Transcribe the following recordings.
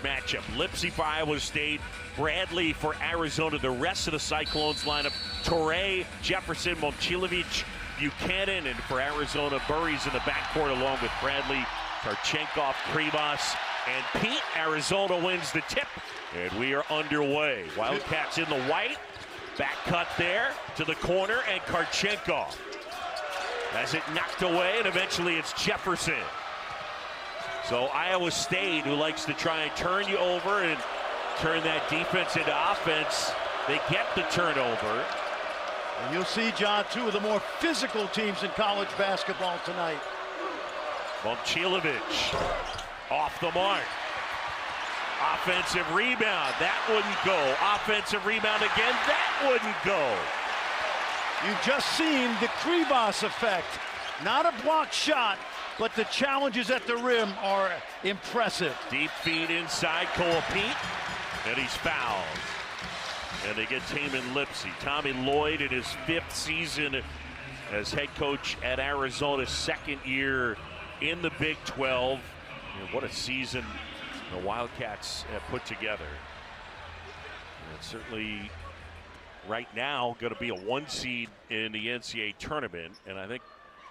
matchup. Lipsey for Iowa State, Bradley for Arizona. The rest of the Cyclones lineup, Torre, Jefferson, Momcilovic, Buchanan, and for Arizona, Burries in the backcourt along with Bradley, Tarchenkov, Krivas, and Pete. Arizona wins the tip, and we are underway. Wildcats in the white, back cut there to the corner, and Karchenkov has it knocked away, and eventually it's Jefferson. So Iowa State, who likes to try and turn you over and turn that defense into offense, they get the turnover. And you'll see, John, two of the more physical teams in college basketball tonight. Momcilovic off the mark. Offensive rebound, that wouldn't go. Offensive rebound again, that wouldn't go. You've just seen the Krivas effect. Not a blocked shot, but the challenges at the rim are impressive. Deep feed inside, Koa Pete, and he's fouled. And they get Tamin Lipsey. Tommy Lloyd in his 5th season as head coach at Arizona, 2nd year in the Big 12. And what a season the Wildcats have put together. And it's certainly right now going to be a 1 seed in the NCAA tournament, and I think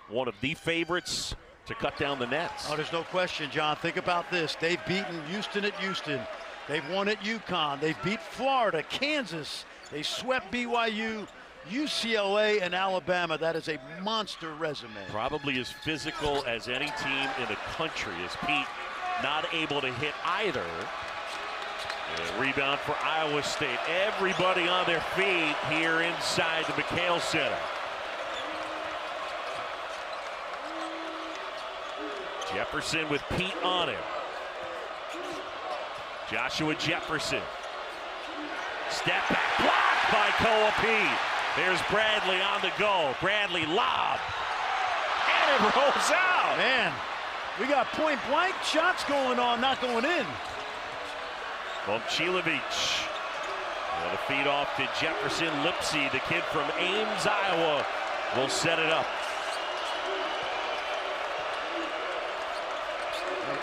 one of the favorites to cut down the nets. Oh, there's no question, John. Think about this. They've beaten Houston at Houston. They've won at UConn. They've beat Florida, Kansas. They swept BYU, UCLA, and Alabama. That is a monster resume. Probably as physical as any team in the country. As Pete not able to hit either. And rebound for Iowa State. Everybody on their feet here inside the McHale Center. Jefferson with Pete on him. Joshua Jefferson. Step back, blocked by Koa Pete. There's Bradley on the go. Bradley lob. And it rolls out. Man, we got point blank shots going on, not going in. Momcilovic. The feed off to Jefferson. Lipsey, the kid from Ames, Iowa, will set it up.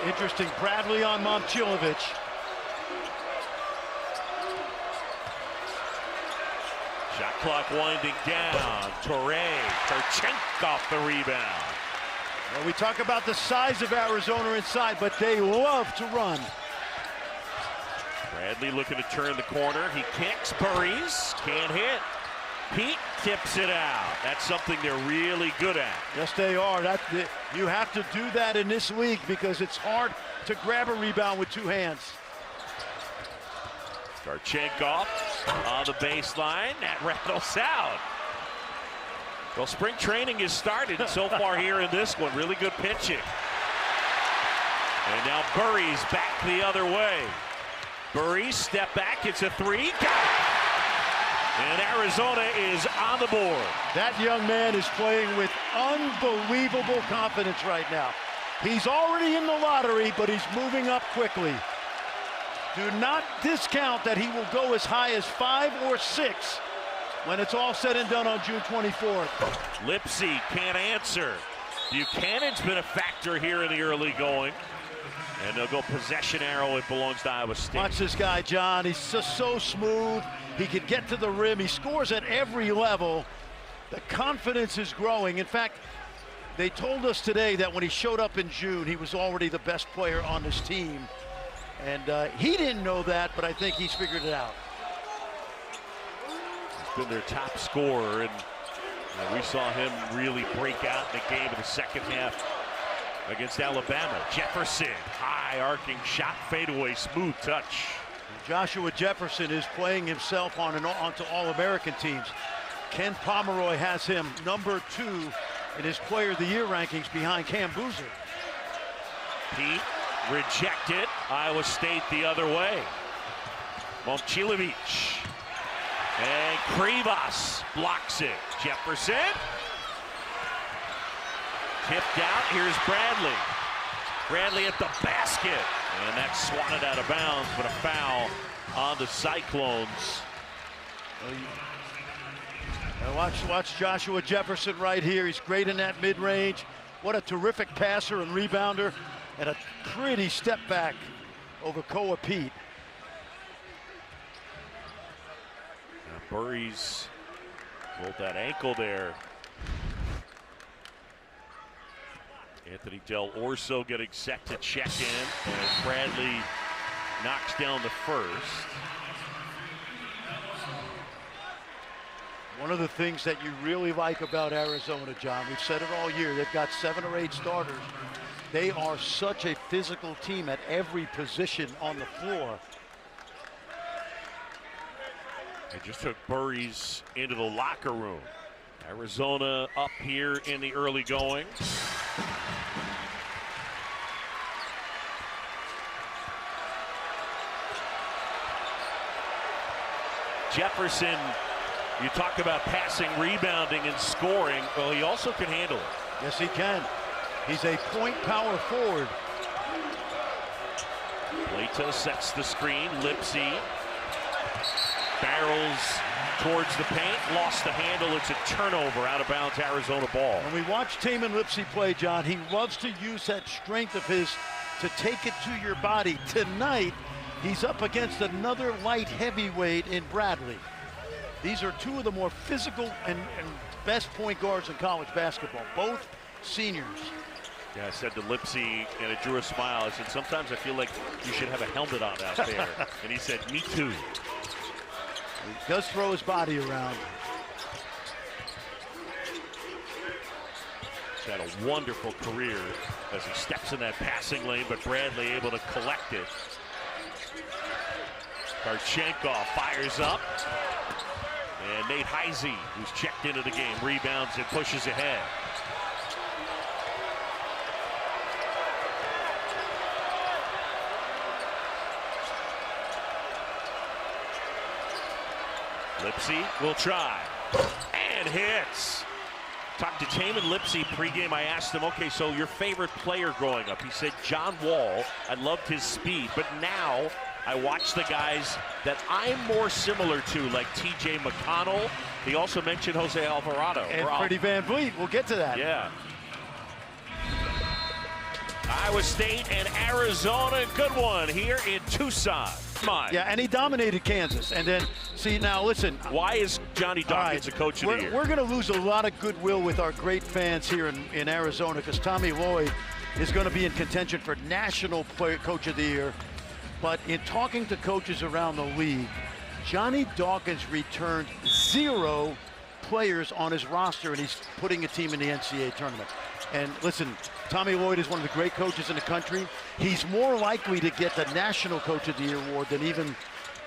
Interesting, Bradley on Momcilovic. Shot clock winding down. Torre, Tarchenkov the rebound. Well, we talk about the size of Arizona inside, but they love to run. Bradley looking to turn the corner. He kicks, Burries, can't hit. Pete tips it out. That's something they're really good at. Yes, they are. You have to do that in this league because it's hard to grab a rebound with 2 hands. Tarchenkov on the baseline. That rattles out. Well, spring training has started so far here in this one. Really good pitching. And now Burries back the other way. Burries step back. It's a 3. Got it. And Arizona is on the board. That young man is playing with unbelievable confidence right now. He's already in the lottery, but he's moving up quickly. Do not discount that he will go as high as 5 or 6 when it's all said and done on June 24th. Lipsey can't answer. Buchanan's been a factor here in the early going. And they'll go possession arrow. It belongs to Iowa State. Watch this guy, John. He's just so smooth. He can get to the rim. He scores at every level. The confidence is growing. In fact, they told us today that when he showed up in June, he was already the best player on this team. And he didn't know that, but I think he's figured it out. He's been their top scorer, and we saw him really break out in the game in the second half against Alabama. Jefferson, high arcing shot, fadeaway, smooth touch. Joshua Jefferson is playing himself onto All-American teams. Ken Pomeroy has him number 2 in his Player of the Year rankings behind Cam Boozer. Pete rejected. Iowa State the other way. Momcilovic. And Krivas blocks it. Jefferson. Tipped out. Here's Bradley. Bradley at the basket. And that's swatted out of bounds, but a foul on the Cyclones. Watch Joshua Jefferson right here. He's great in that mid-range. What a terrific passer and rebounder, and a pretty step back over Koa Pete. Burries rolled that ankle there. Anthony Del Orso getting set to check in as Bradley knocks down the first. One of the things that you really like about Arizona, John, we've said it all year, they've got 7 or 8 starters. They are such a physical team at every position on the floor. They just took Burries into the locker room. Arizona up here in the early going. Jefferson, you talk about passing, rebounding, and scoring. Well, he also can handle it. Yes, he can. He's a point power forward. Plato sets the screen. Lipsy barrels towards the paint, lost the handle. It's a turnover, out of bounds, Arizona ball. When we watch Tamin Lipsy play, John, he loves to use that strength of his to take it to your body. Tonight, he's up against another light heavyweight in Bradley. These are two of the more physical and best point guards in college basketball, both seniors. Yeah, I said to Lipsy, and it drew a smile. I said, sometimes I feel like you should have a helmet on out there. And he said, me too. He does throw his body around. He's had a wonderful career as he steps in that passing lane, but Bradley able to collect it. Karchenkov fires up. And Nate Heisey, who's checked into the game, rebounds and pushes ahead. Lipsy will try and hits. Talked to Tamin Lipsy pregame. I asked him, okay, so your favorite player growing up? He said John Wall. I loved his speed, but now I watch the guys that I'm more similar to, like T.J. McConnell. He also mentioned Jose Alvarado. And Freddie Van Vliet. We'll get to that. Yeah. Iowa State and Arizona, good one here in Tucson. Yeah, and he dominated Kansas. And then, see, now listen. Why is Johnny Dawkins a coach of the year? We're going to lose a lot of goodwill with our great fans here in Arizona because Tommy Lloyd is going to be in contention for National Coach of the Year. But in talking to coaches around the league, Johnny Dawkins returned 0 players on his roster, and he's putting a team in the NCAA tournament. And listen, Tommy Lloyd is one of the great coaches in the country. He's more likely to get the National Coach of the Year award than even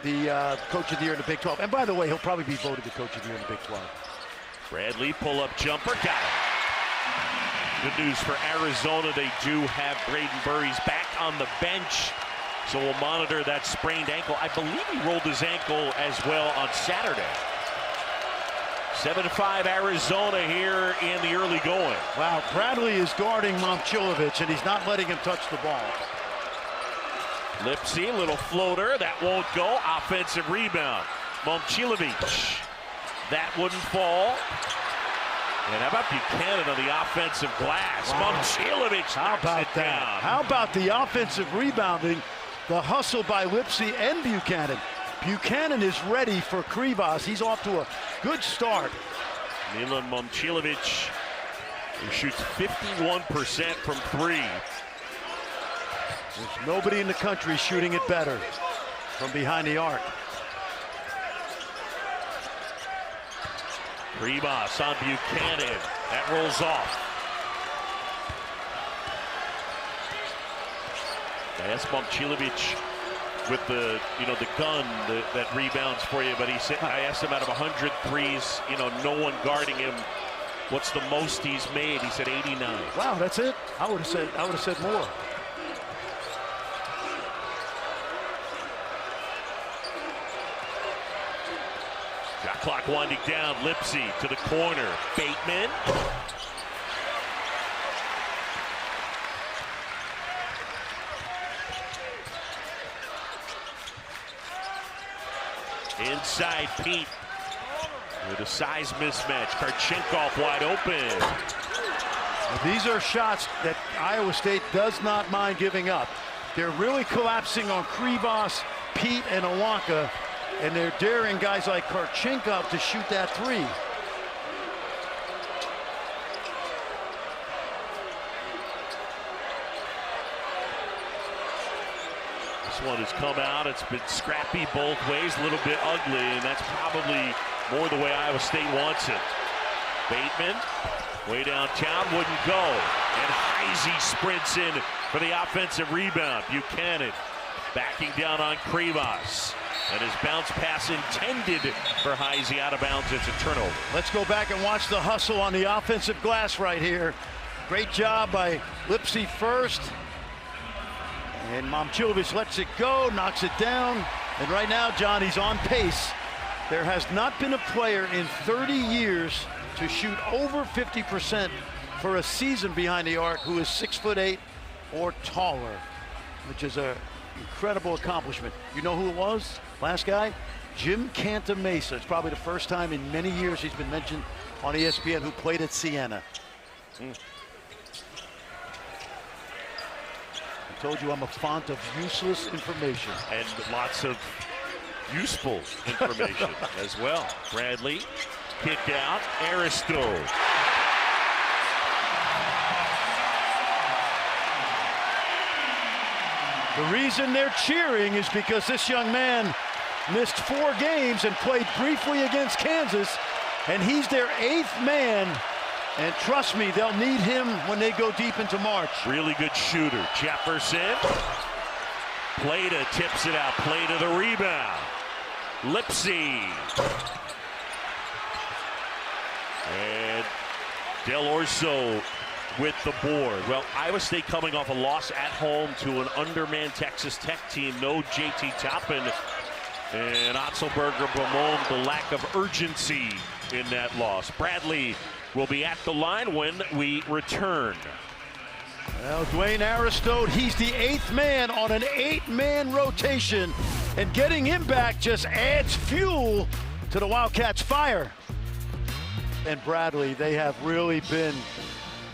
the Coach of the Year in the Big 12. And by the way, he'll probably be voted the Coach of the Year in the Big 12. Bradley pull-up jumper, got it. Good news for Arizona, they do have Braden Burries back on the bench. So we'll monitor that sprained ankle. I believe he rolled his ankle as well on Saturday. 7-5 Arizona here in the early going. Wow, Bradley is guarding Momcilovic, and he's not letting him touch the ball. Lipsy, little floater, that won't go. Offensive rebound. Momcilovic, that wouldn't fall. And how about Buchanan on the offensive glass? Wow. Momcilovic knocks it down. How about the offensive rebounding? The hustle by Lipsy and Buchanan. Buchanan is ready for Krivas. He's off to a good start. Milan Momcilovic, who shoots 51% from 3. There's nobody in the country shooting it better from behind the arc. Krivas on Buchanan. That rolls off. I asked Momcilovic with the gun that rebounds for you, but he said, I asked him out of 100 threes, no one guarding him, what's the most he's made? He said 89. Wow, that's it. I would have said more. Shot clock winding down. Lipsy to the corner. Bateman. Inside Pete with a size mismatch. Karchenkov wide open. These are shots that Iowa State does not mind giving up. They're really collapsing on Krivas, Pete, and Awaka, and they're daring guys like Karchenkov to shoot that three. This one has come out. It's been scrappy both ways, a little bit ugly, and that's probably more the way Iowa State wants it. Bateman, way downtown, wouldn't go. And Heisey sprints in for the offensive rebound. Buchanan backing down on Krivas. And his bounce pass intended for Heisey out of bounds. It's a turnover. Let's go back and watch the hustle on the offensive glass right here. Great job by Lipsey first. And Momcilovic lets it go, knocks it down. And right now, John, he's on pace. There has not been a player in 30 years to shoot over 50% for a season behind the arc who is 6'8" or taller, which is an incredible accomplishment. You know who it was? Last guy? Jim Cantamesa. It's probably the first time in many years he's been mentioned on ESPN who played at Siena. I told you I'm a font of useless information. And lots of useful information as well. Bradley, kick out, Aristo. The reason they're cheering is because this young man missed 4 games and played briefly against Kansas, and he's their 8th man. And trust me, they'll need him when they go deep into March. Really good shooter. Jefferson. Plata tips it out. Plata the rebound. Lipsey. And Del Orso with the board. Well, Iowa State coming off a loss at home to an undermanned Texas Tech team. No JT Toppin. And Otzelberger bemoaned the lack of urgency in that loss. Bradley will be at the line when we return. Well, Dwayne Aristo, he's the 8th man on an 8-man rotation, and getting him back just adds fuel to the Wildcats' fire. And Bradley, they have really been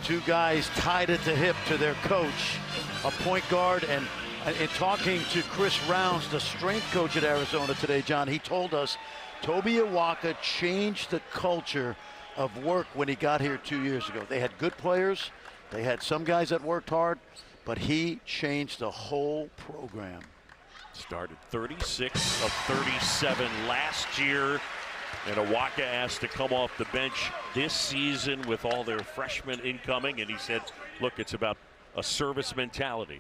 2 guys tied at the hip to their coach, a point guard. And in talking to Chris Rounds, the strength coach at Arizona today, John, he told us Toby Awaka changed the culture of work when he got here 2 years ago. They had good players, they had some guys that worked hard, but he changed the whole program. Started 36 of 37 last year, and Awaka asked to come off the bench this season with all their freshmen incoming, and he said, look, it's about a service mentality.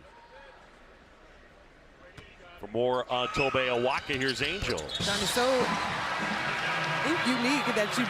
For more on Tobe Awaka, here's Angel. Johnny, so unique that you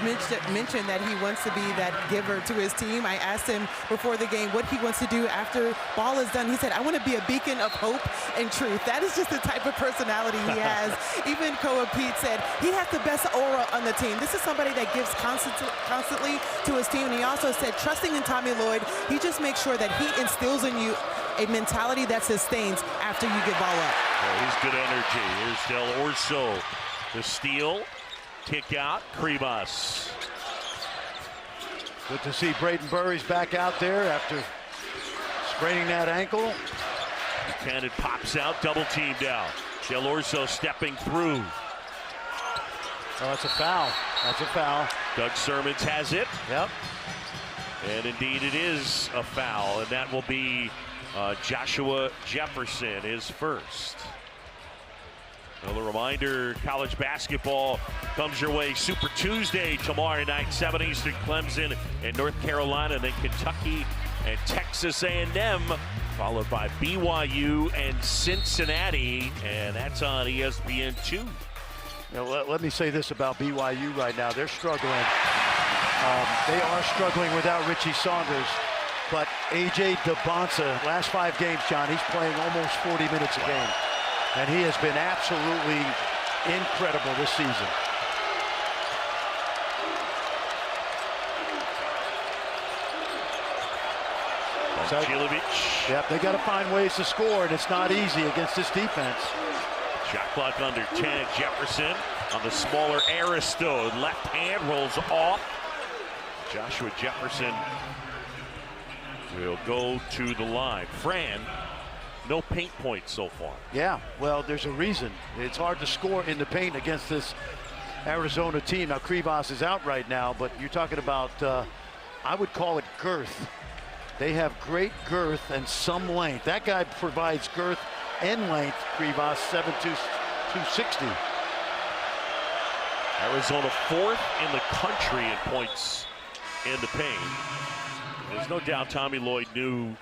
mentioned that he wants to be that giver to his team. I asked him before the game what he wants to do after ball is done. He said, I want to be a beacon of hope and truth. That is just the type of personality he has. Even Koa Pete said he has the best aura on the team. This is somebody that gives constantly to his team. And he also said, trusting in Tommy Lloyd, he just makes sure that he instills in you a mentality that sustains after you get ball up. Oh, he's good energy. Here's Del Orso. The steal. Kick out, Krivas. Good to see Braden Burries back out there after spraining that ankle. Buchanan pops out, double teamed out. Del Orso stepping through. Oh, that's a foul. That's a foul. Doug Sermons has it. Yep. And indeed it is a foul, and that will be Joshua Jefferson, his first. Another reminder, college basketball comes your way Super Tuesday tomorrow night, 7 Eastern, Clemson and North Carolina, and then Kentucky and Texas A&M, followed by BYU and Cincinnati, and that's on ESPN2. Now, let me say this about BYU right now. They're struggling. They are struggling without Richie Saunders, but A.J. DeBonsa, last 5 games, John, he's playing almost 40 minutes a game. And he has been absolutely incredible this season. Momcilovic. Yep, they got to find ways to score, and it's not easy against this defense. Shot clock under 10. Jefferson on the smaller Aristo. Left hand rolls off. Joshua Jefferson will go to the line. Fran No paint points so far. Yeah, well, there's a reason. It's hard to score in the paint against this Arizona team. Now, Krivas is out right now, but you're talking about, I would call it girth. They have great girth and some length. That guy provides girth and length, Krivas, 7'2", 260. Arizona 4th in the country in points in the paint. There's no doubt Tommy Lloyd knew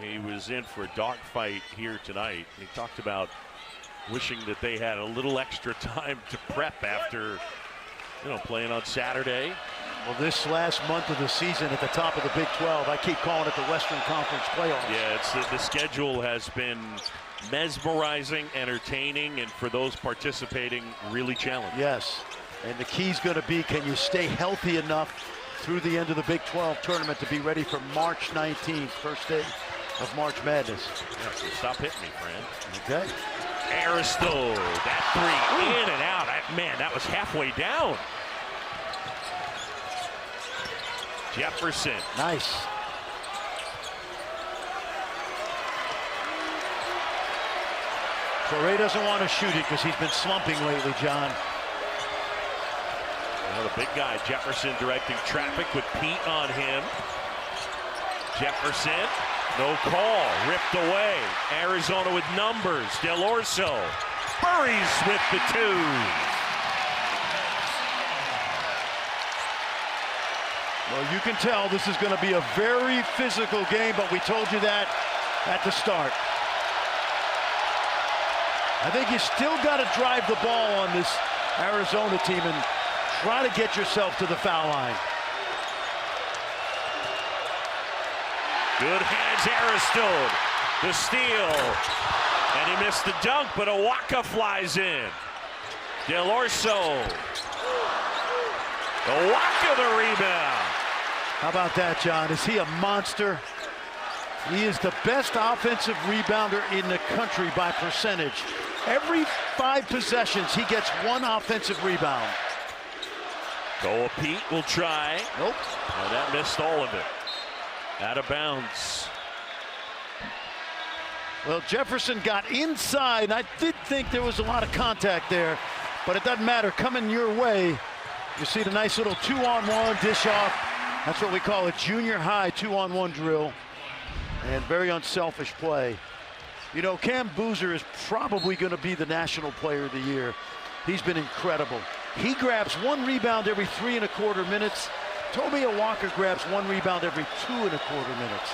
he was in for a dogfight here tonight. He talked about wishing that they had a little extra time to prep after, playing on Saturday. Well, this last month of the season at the top of the Big 12, I keep calling it the Western Conference playoffs. Yeah, it's the schedule has been mesmerizing, entertaining, and for those participating, really challenging. Yes, and the key's going to be, can you stay healthy enough through the end of the Big 12 tournament to be ready for March 19th, first day of March Madness. Yeah, so stop hitting me, friend. Okay. Aristo, that three in and out. Man, that was halfway down. Jefferson. Nice. Torrey doesn't want to shoot it because he's been slumping lately, John. The big guy, Jefferson, directing traffic with Pete on him. Jefferson, no call, ripped away. Arizona with numbers. Del Orso buries with the 2. Well, you can tell this is going to be a very physical game, but we told you that at the start. I think you still got to drive the ball on this Arizona team and try to get yourself to the foul line. Good hands, Aristode. The steal. And he missed the dunk, but Awaka flies in. Del Orso. Awaka the rebound. How about that, John? Is he a monster? He is the best offensive rebounder in the country by percentage. Every 5 possessions, he gets 1 offensive rebound. Koa Pete will try. Nope. And that missed all of it. Out of bounds. Well, Jefferson got inside, and I did think there was a lot of contact there, but it doesn't matter. Coming your way, you see the nice little 2-on-1 dish off. That's what we call a junior high 2-on-1 drill, and very unselfish play. You know, Cam Boozer is probably going to be the National Player of the Year. He's been incredible. He grabs 1 rebound every 3¼ minutes. Toby Awaka grabs 1 rebound every 2¼ minutes.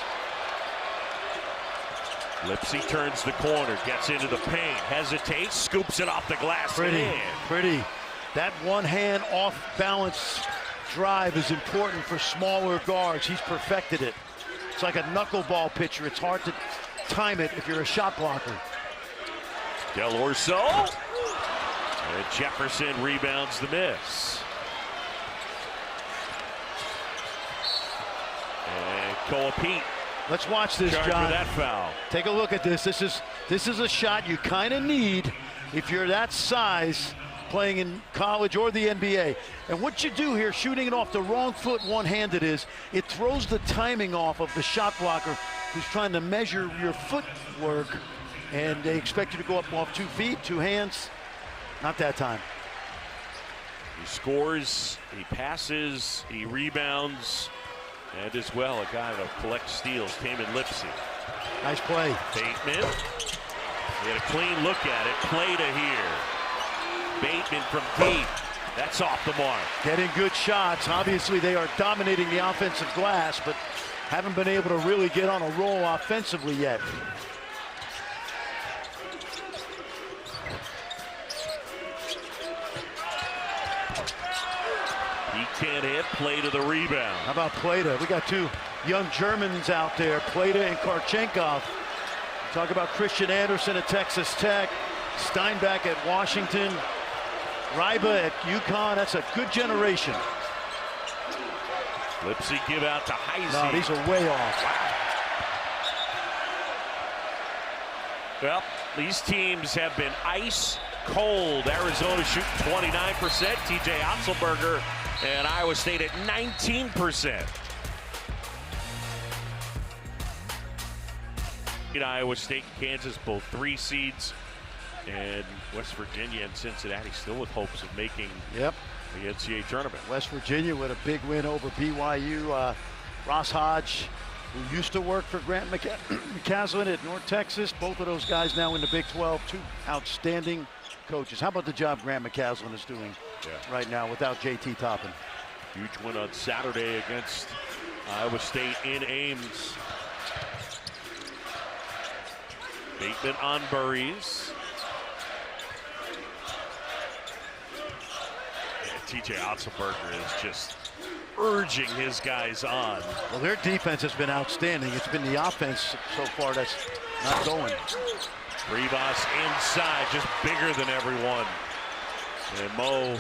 Lipsy turns the corner, gets into the paint, hesitates, scoops it off the glass. Pretty. That one-hand off-balance drive is important for smaller guards. He's perfected it. It's like a knuckleball pitcher. It's hard to time it if you're a shot blocker. Del Orso. And Jefferson rebounds the miss. And Koa Pete. Let's watch this, Charged John. for that foul. Take a look at this. This is a shot you kind of need if you're that size playing in college or the NBA. And what you do here, shooting it off the wrong foot one-handed, is it throws the timing off of the shot blocker who's trying to measure your footwork, and they expect you to go up off 2 feet, 2 hands. Not that time. He scores, he passes, he rebounds, and as well a guy that collects steals, Tamin Lipsy. Nice play. Bateman. He had a clean look at it. Play to here. Bateman from deep. That's off the mark. Getting good shots. Obviously, they are dominating the offensive glass, but haven't been able to really get on a roll offensively yet. He can't hit. Play to the rebound. How about Plata? We got 2 young Germans out there, Plata and Karchenkov. Talk about Christian Anderson at Texas Tech, Steinbach at Washington, Ryba at UConn. That's a good generation. Lipsy give out to Heisey. No, these are way off. Well, these teams have been ice cold. Arizona shooting 29%. TJ Otzelberger and Iowa State at 19%. Iowa State and Kansas, both 3 seeds, and West Virginia and Cincinnati still with hopes of making the NCAA tournament. West Virginia with a big win over BYU. Ross Hodge, who used to work for Grant McCasland at North Texas. Both of those guys now in the Big 12. 2 outstanding coaches. How about the job Grant McCasland is doing right now without JT Toppin? Huge win on Saturday against Iowa State in Ames. Bateman on Burries. TJ Otzelberger is just urging his guys on. Well, their defense has been outstanding. It's been the offense so far that's not going. Rivas inside, just bigger than everyone. And Mo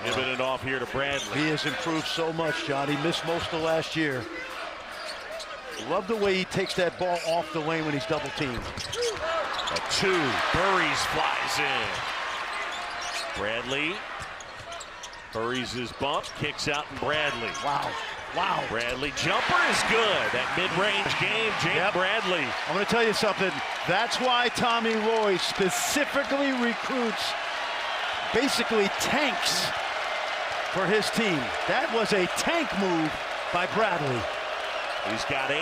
giving it off here to Bradley. He has improved so much, John. He missed most of last year. Love the way he takes that ball off the lane when he's double teamed. A 2, Burries flies in. Bradley. Burries his bump, kicks out, and Bradley. Wow. Bradley jumper is good. That mid-range game, Jake Bradley. I'm going to tell you something. That's why Tommy Lloyd specifically recruits basically tanks for his team. That was a tank move by Bradley. He's got 8.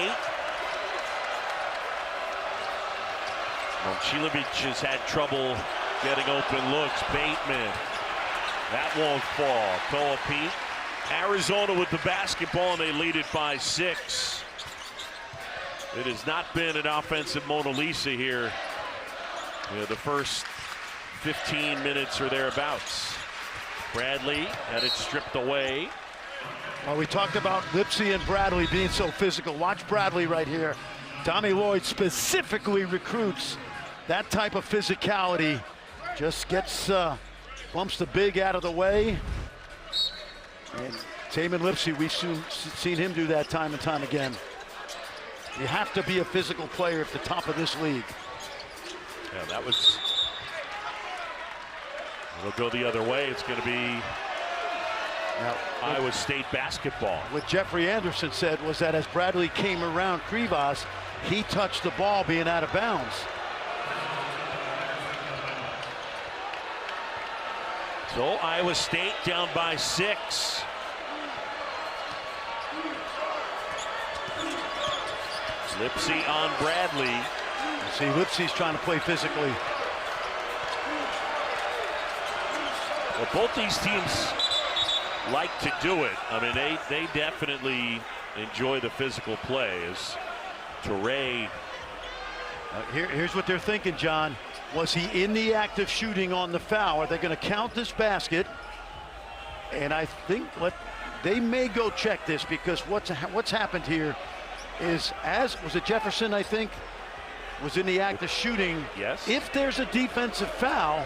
Momcilovic has had trouble getting open looks. Bateman. That won't fall. Toa Pete. Arizona with the basketball, and they lead it by 6. It has not been an offensive Mona Lisa here. The first 15 minutes or thereabouts. Bradley had it stripped away. Well, we talked about Lipsey and Bradley being so physical. Watch Bradley right here. Tommy Lloyd specifically recruits that type of physicality. Just gets, bumps the big out of the way. And Tamin Lipsey, we've seen him do that time and time again. You have to be a physical player at the top of this league. Yeah, that was... It'll go the other way. It's going to be Iowa State basketball. What Jeffrey Anderson said was that as Bradley came around Krivas, he touched the ball being out of bounds. So Iowa State down by 6. Lipsey on Bradley. See, Lipsey's trying to play physically. Well, both these teams like to do it. I mean, they definitely enjoy the physical play. As Toure. Here's what they're thinking, John. Was he in the act of shooting on the foul? Are they going to count this basket? And I think they may go check this, because what's happened here is, was it Jefferson, I think, was in the act of shooting. Yes. If there's a defensive foul,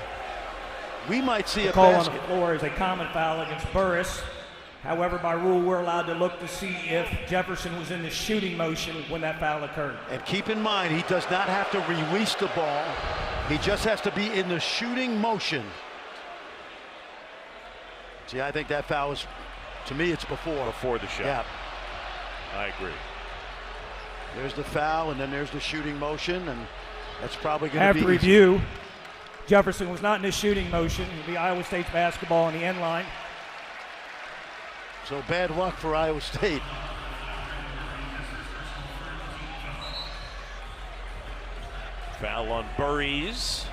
we might see a call basket. on the floor is a common foul against Burris. However, by rule, we're allowed to look to see if Jefferson was in the shooting motion when that foul occurred. And keep in mind, he does not have to release the ball. He just has to be in the shooting motion. See, I think that foul is, to me, it's before. Before the shot. Yeah. I agree. There's the foul, and then there's the shooting motion, and that's probably going to be... After review, Jefferson was not in the shooting motion. It'll be Iowa State's basketball on the end line. So bad luck for Iowa State. Foul on Burries.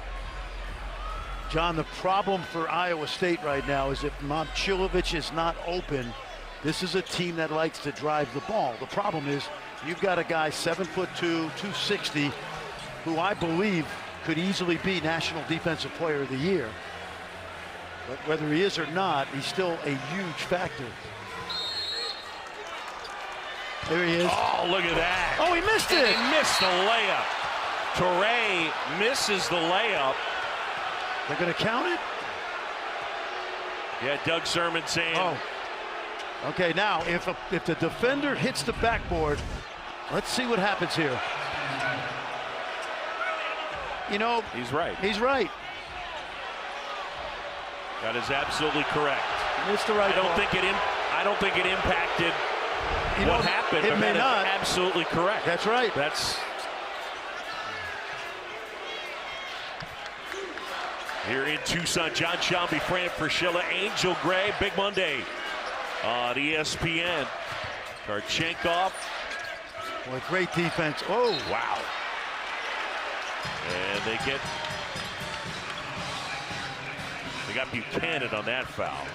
John, the problem for Iowa State right now is if Momcilovic is not open, this is a team that likes to drive the ball. The problem is you've got a guy 7'2", 260, who I believe could easily be National Defensive Player of the Year. But whether he is or not, he's still a huge factor. There he is. Oh, look at that. Oh, he missed it. He missed the layup. Toure misses the layup. They're going to count it? Yeah, Doug Sermon saying. Oh. Okay, now if the defender hits the backboard, let's see what happens here. You know, he's right. He's right. That is absolutely correct. Missed the right. I don't think it impacted what happened. It but may that not. Is absolutely correct. That's right. That's Here in Tucson, John Shelby, Fran Fraschilla, Angel Gray, Big Monday on ESPN. Karchenkov. Boy, great defense. Oh, wow. And they got Buchanan on that foul.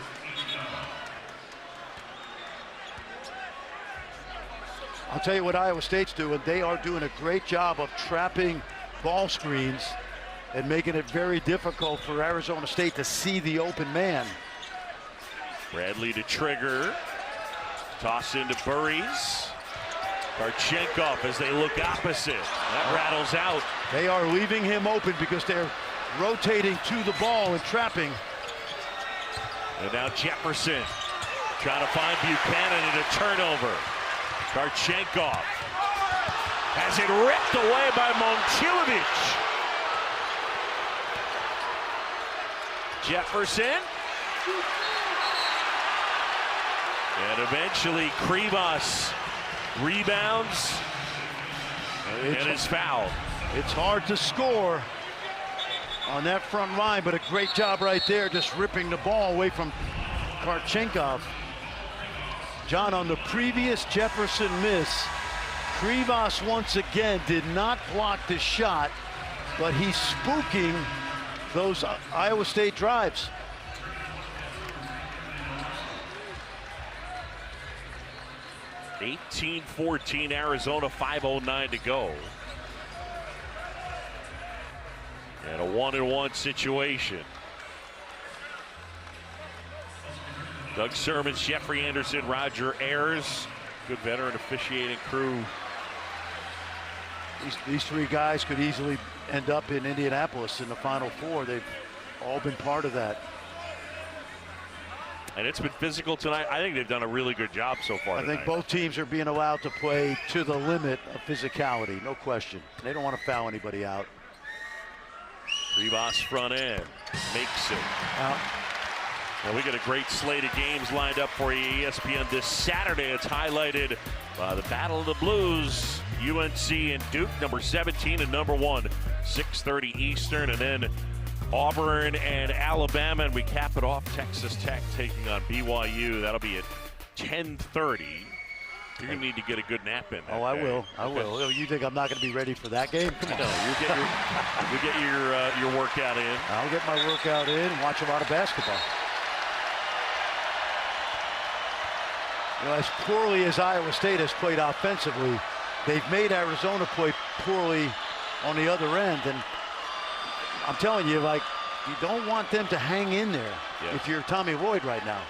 I'll tell you what Iowa State's doing. They are doing a great job of trapping ball screens and making it very difficult for Arizona State to see the open man. Bradley to trigger. Toss into Burries. Karchenkov as they look opposite. That rattles out. They are leaving him open because they're rotating to the ball and trapping. And now Jefferson trying to find Buchanan in a turnover. Karchenkov has it ripped away by Momcilovic. Jefferson. And eventually Krivas rebounds and is fouled. It's hard to score on that front line, but a great job right there, just ripping the ball away from Karchenkov. John, on the previous Jefferson miss, Krivas once again did not block the shot, but he's spooking those Iowa State drives. (18-14) Arizona, 5:09 to go. And a 1-1 situation. Doug Sermons, Jeffrey Anderson, Roger Ayers, good veteran officiating crew. These three guys could easily end up in Indianapolis in the Final Four. They've all been part of that. And it's been physical tonight. I think they've done a really good job so far tonight. I think both teams are being allowed to play to the limit of physicality, no question. They don't want to foul anybody out. Krivas front end makes it. And we got a great slate of games lined up for you, ESPN this Saturday. It's highlighted by the Battle of the Blues, UNC and Duke, number 17 and number 1, 6:30 Eastern, and then Auburn and Alabama, and we cap it off, Texas Tech taking on BYU. That'll be at 10:30. You're going to need to get a good nap in. Oh, I will. I will. Oh, you think I'm not going to be ready for that game? Come on. No, you get your workout in. I'll get my workout in and watch a lot of basketball. You know, as poorly as Iowa State has played offensively, they've made Arizona play poorly on the other end. And I'm telling you, like, you don't want them to hang in there if you're Tommy Lloyd right now.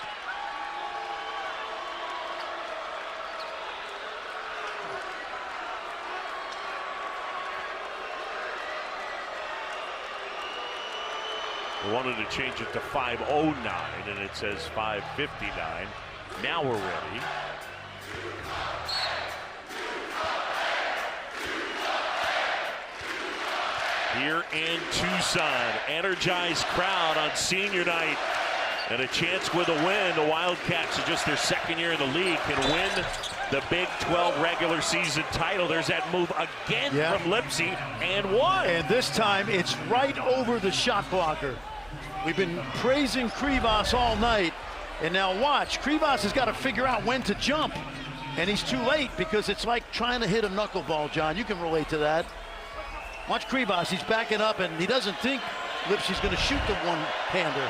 We wanted to change it to 5:09, and it says 5:59. Now we're ready. Here in Tucson, energized crowd on senior night, and a chance with a win. The Wildcats, are just their second year in the league, can win the Big 12 regular season title. There's that move again from Lipsy, and one. And this time it's right over the shot blocker. We've been praising Krivas all night, and now watch. Krivas has got to figure out when to jump, and he's too late because it's like trying to hit a knuckleball, John. You can relate to that. Watch Krivas, he's backing up, and he doesn't think Lipsy's going to shoot the one-hander.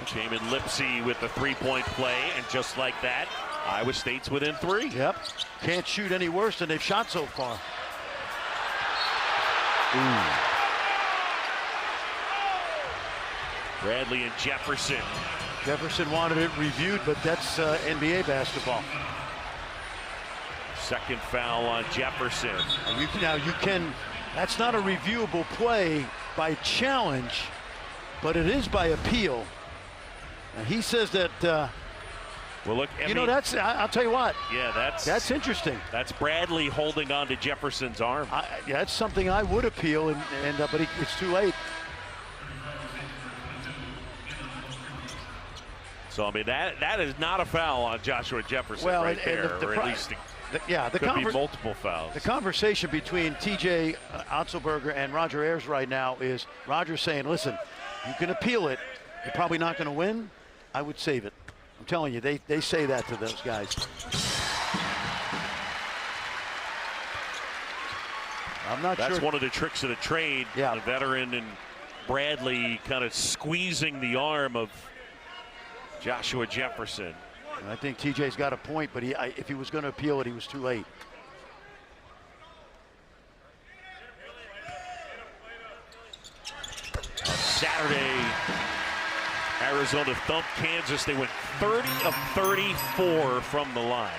Jamin Lipsy with the three-point play, and just like that, Iowa State's within 3. Yep, can't shoot any worse than they've shot so far. Bradley and Jefferson. Jefferson wanted it reviewed, but that's NBA basketball. Second foul on Jefferson. That's not a reviewable play by challenge, but it is by appeal. And he says that, well, look, I'll tell you what. Yeah, that's interesting. That's Bradley holding on to Jefferson's arm. That's something I would appeal, but it's too late. So, I mean, that is not a foul on Joshua Jefferson right there, or at least Could be multiple fouls. The conversation between TJ Otzelberger and Roger Ayers right now is Roger saying, listen, you can appeal it. You're probably not going to win. I would save it. I'm telling you, they say that to those guys. I'm not sure. That's one of the tricks of the trade. Yeah. The veteran and Bradley kind of squeezing the arm of Joshua Jefferson. I think TJ's got a point, but if he was going to appeal it, he was too late. Saturday, Arizona thumped Kansas. They went 30 of 34 from the line.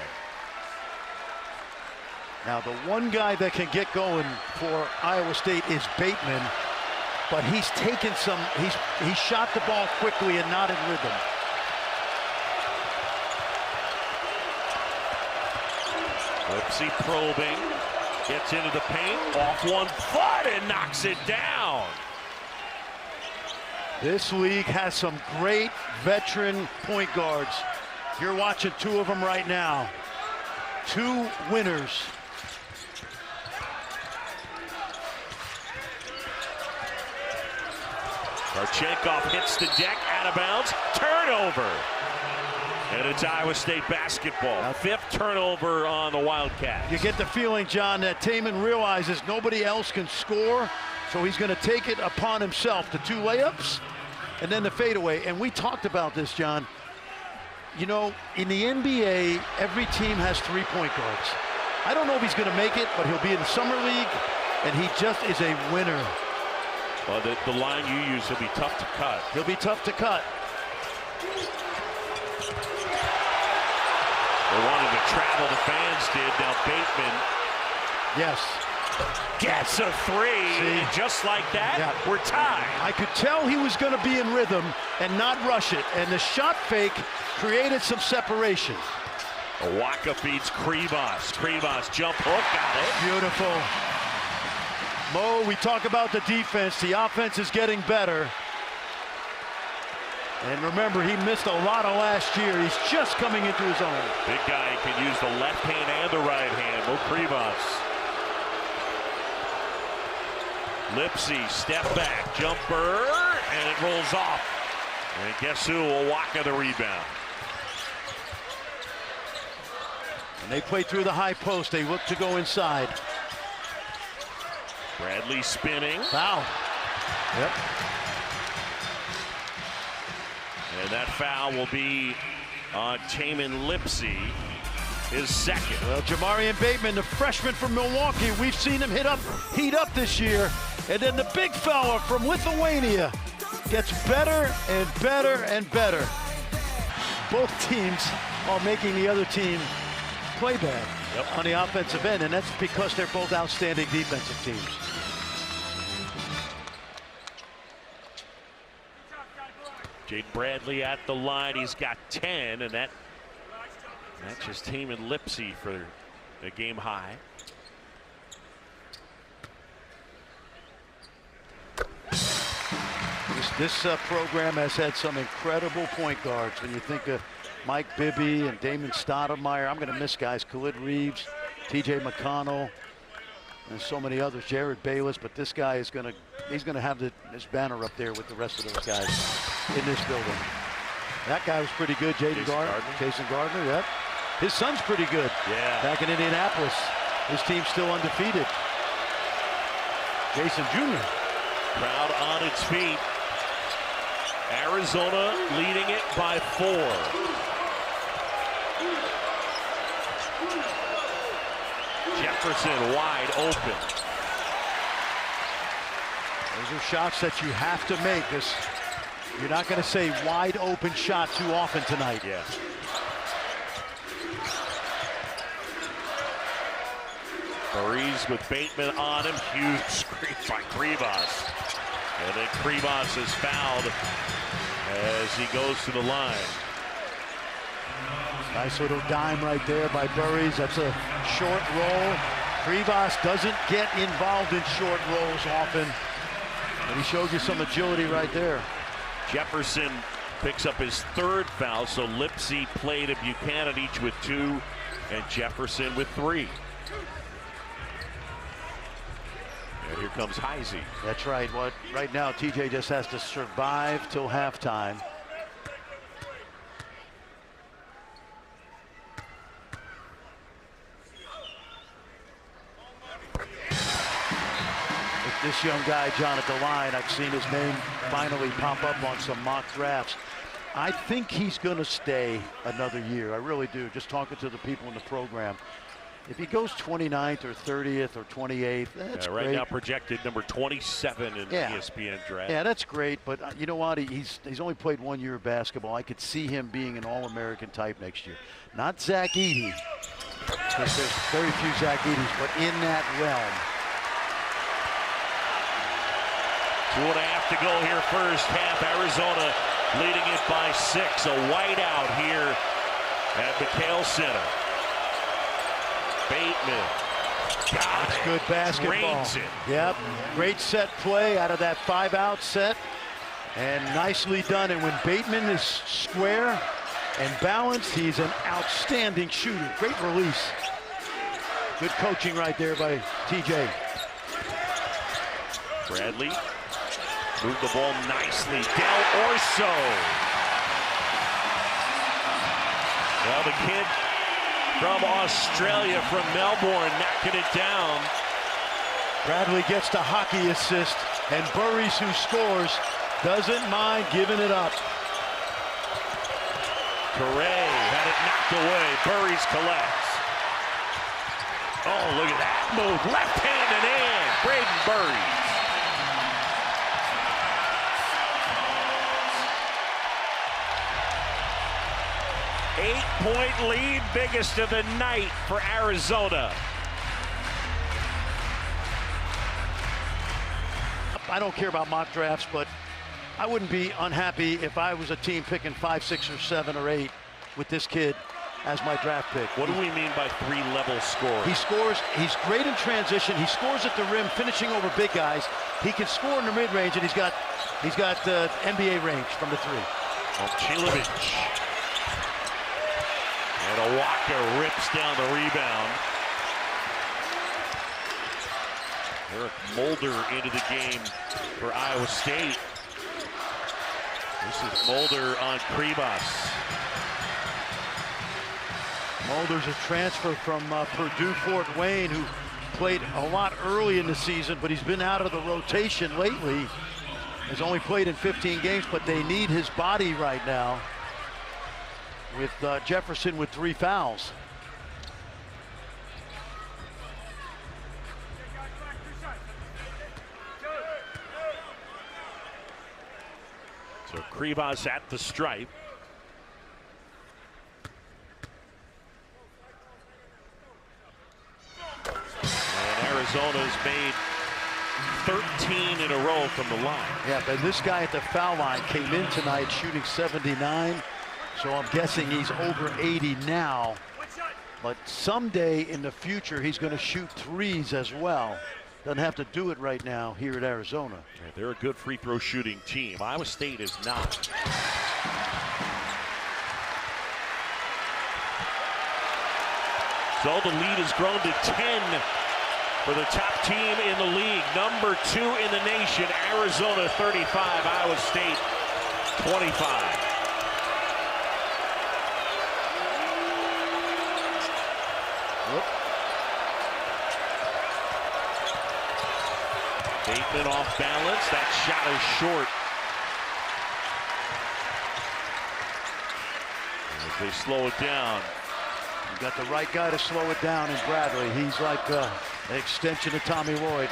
Now, the one guy that can get going for Iowa State is Bateman, but he's taken some, he shot the ball quickly and not in rhythm. Lipsy probing, gets into the paint, off one foot and knocks it down. This league has some great veteran point guards. You're watching two of them right now. Two winners. Marchenkov hits the deck, out of bounds, turnover. And it's Iowa State basketball. Fifth turnover on the Wildcats. You get the feeling, John, that Taman realizes nobody else can score, so he's going to take it upon himself. The two layups and then the fadeaway. And we talked about this, John. You know, in the NBA, every team has 3 point guards. I don't know if he's going to make it, but he'll be in the summer league, and he just is a winner. Well, the line you use, he'll be tough to cut. He'll be tough to cut. They wanted to travel, the fans did. Now Bateman. Yes. Gets a three. And just like that, we're tied. I could tell he was going to be in rhythm and not rush it. And the shot fake created some separation. Waka feeds Krivas. Krivas jump hook, got it. Beautiful. Mo, we talk about the defense. The offense is getting better. And remember, he missed a lot of last year. He's just coming into his own. Big guy can use the left hand and the right hand. Mo Krivas. Lipsy, step back, jumper, and it rolls off. And guess who will Waka the rebound? And they play through the high post. They look to go inside. Bradley spinning. Foul. Yep. And that foul will be on Taman Lipsy, his second. Well, Jamarian Bateman, the freshman from Milwaukee, we've seen him heat up this year. And then the big fella from Lithuania gets better and better and better. Both teams are making the other team play bad on the offensive end, and that's because they're both outstanding defensive teams. Jade Bradley at the line. He's got 10, and that's just Taman Lipsy for a game high. This program has had some incredible point guards. When you think of Mike Bibby and Damon Stoudemire, I'm going to miss guys. Khalid Reeves, TJ McConnell, and so many others. Jared Bayless, but this guy is going to have this banner up there with the rest of those guys in this building. That guy was pretty good, Jason Gardner, yep. His son's pretty good. Yeah. Back in Indianapolis. His team's still undefeated. Jason Jr. Crowd on its feet. Arizona leading it by 4. Jefferson wide open. Those are shots that you have to make. You're not going to say wide open shot too often tonight. Yeah. Maurice with Bateman on him. Huge screen by Krivas. And then Krivas is fouled as he goes to the line. Nice little dime right there by Burries. That's a short roll. Krivas doesn't get involved in short rolls often. But he showed you some agility right there. Jefferson picks up his 3rd foul, so Lipsy played and Buchanan each with 2. And Jefferson with 3. And here comes Heisey. That's right. Right now, TJ just has to survive till halftime. With this young guy, John, at the line, I've seen his name finally pop up on some mock drafts. I think he's going to stay another year. I really do. Just talking to the people in the program. If he goes 29th or 30th or 28th, that's right great. now projected number 27 in the ESPN draft. Yeah, that's great. But you know what? He's only played 1 year of basketball. I could see him being an All-American type next year. Not Zach Edey, because there's very few Zach Edeys, but in that realm. 2.5 to go here first half. Arizona leading it by 6. A whiteout here at McHale Center. Bateman. That's good basketball. Drains it. Yep. Great set play out of that 5-out set. And nicely done. And when Bateman is square and balanced, he's an outstanding shooter. Great release. Good coaching right there by TJ. Bradley moved the ball nicely. Del Orso. Well, the kid from Australia, from Melbourne, knocking it down. Bradley gets the hockey assist, and Burries, who scores, doesn't mind giving it up. Toure had it knocked away. Burries collects. Oh, look at that move. Left hand and in. Braden Burries. Eight-point lead, biggest of the night for Arizona. I don't care about mock drafts, but I wouldn't be unhappy if I was a team picking 5, 6, or 7, or 8 with this kid as my draft pick. What do we mean by 3-level scoring? He scores. He's great in transition. He scores at the rim, finishing over big guys. He can score in the mid-range, and he's got NBA range from the 3. Momcilovic. And Awaka rips down the rebound. Eric Mulder into the game for Iowa State. This is Mulder on Kribas. Mulder's a transfer from Purdue Fort Wayne, who played a lot early in the season, but he's been out of the rotation lately. Has only played in 15 games, but they need his body right now, with Jefferson with 3 fouls. So Kribas at the stripe. And Arizona's made 13 in a row from the line. Yeah, but this guy at the foul line came in tonight shooting 79. So I'm guessing he's over 80 now, but someday in the future he's going to shoot 3s as well. Doesn't have to do it right now here at Arizona. Yeah, they're a good free throw shooting team. Iowa State is not. So the lead has grown to 10 for the top team in the league. Number 2 in the nation, Arizona 35, Iowa State 25. Bateman off balance. That shot is short. As they slow it down. You got the right guy to slow it down in Bradley. He's like an extension of Tommy Lloyd.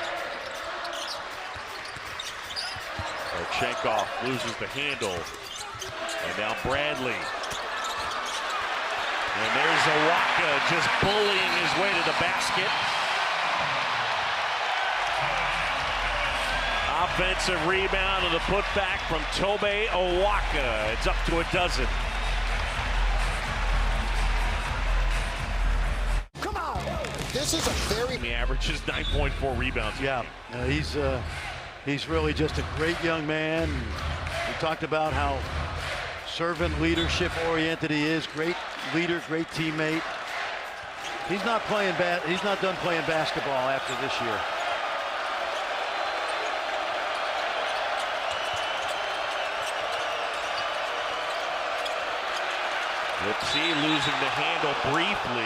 Chenkov loses the handle. And now Bradley. And there's Awaka just bullying his way to the basket. Offensive rebound and the putback from Tobe Awaka. It's up to a dozen. Come on. This is a very... He averages 9.4 rebounds. Yeah, he's really just a great young man. We talked about how servant leadership oriented he is. Great leader, great teammate. He's not playing he's not done playing basketball after this year. Lipsy losing the handle briefly.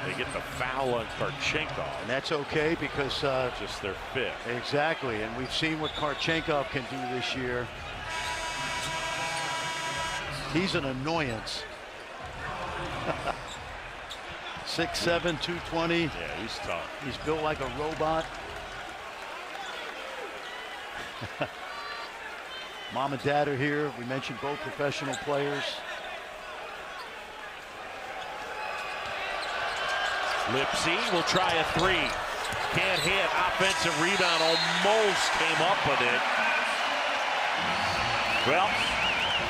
They get the foul on Karchenkov. And that's okay because just their fifth. Exactly, and we've seen what Karchenkov can do this year. He's an annoyance. 6'7", 220. Yeah, he's tough. He's built like a robot. Mom and Dad are here. We mentioned both professional players. Lipsy will try a three. Can't hit. Offensive rebound. Almost came up with it. Well,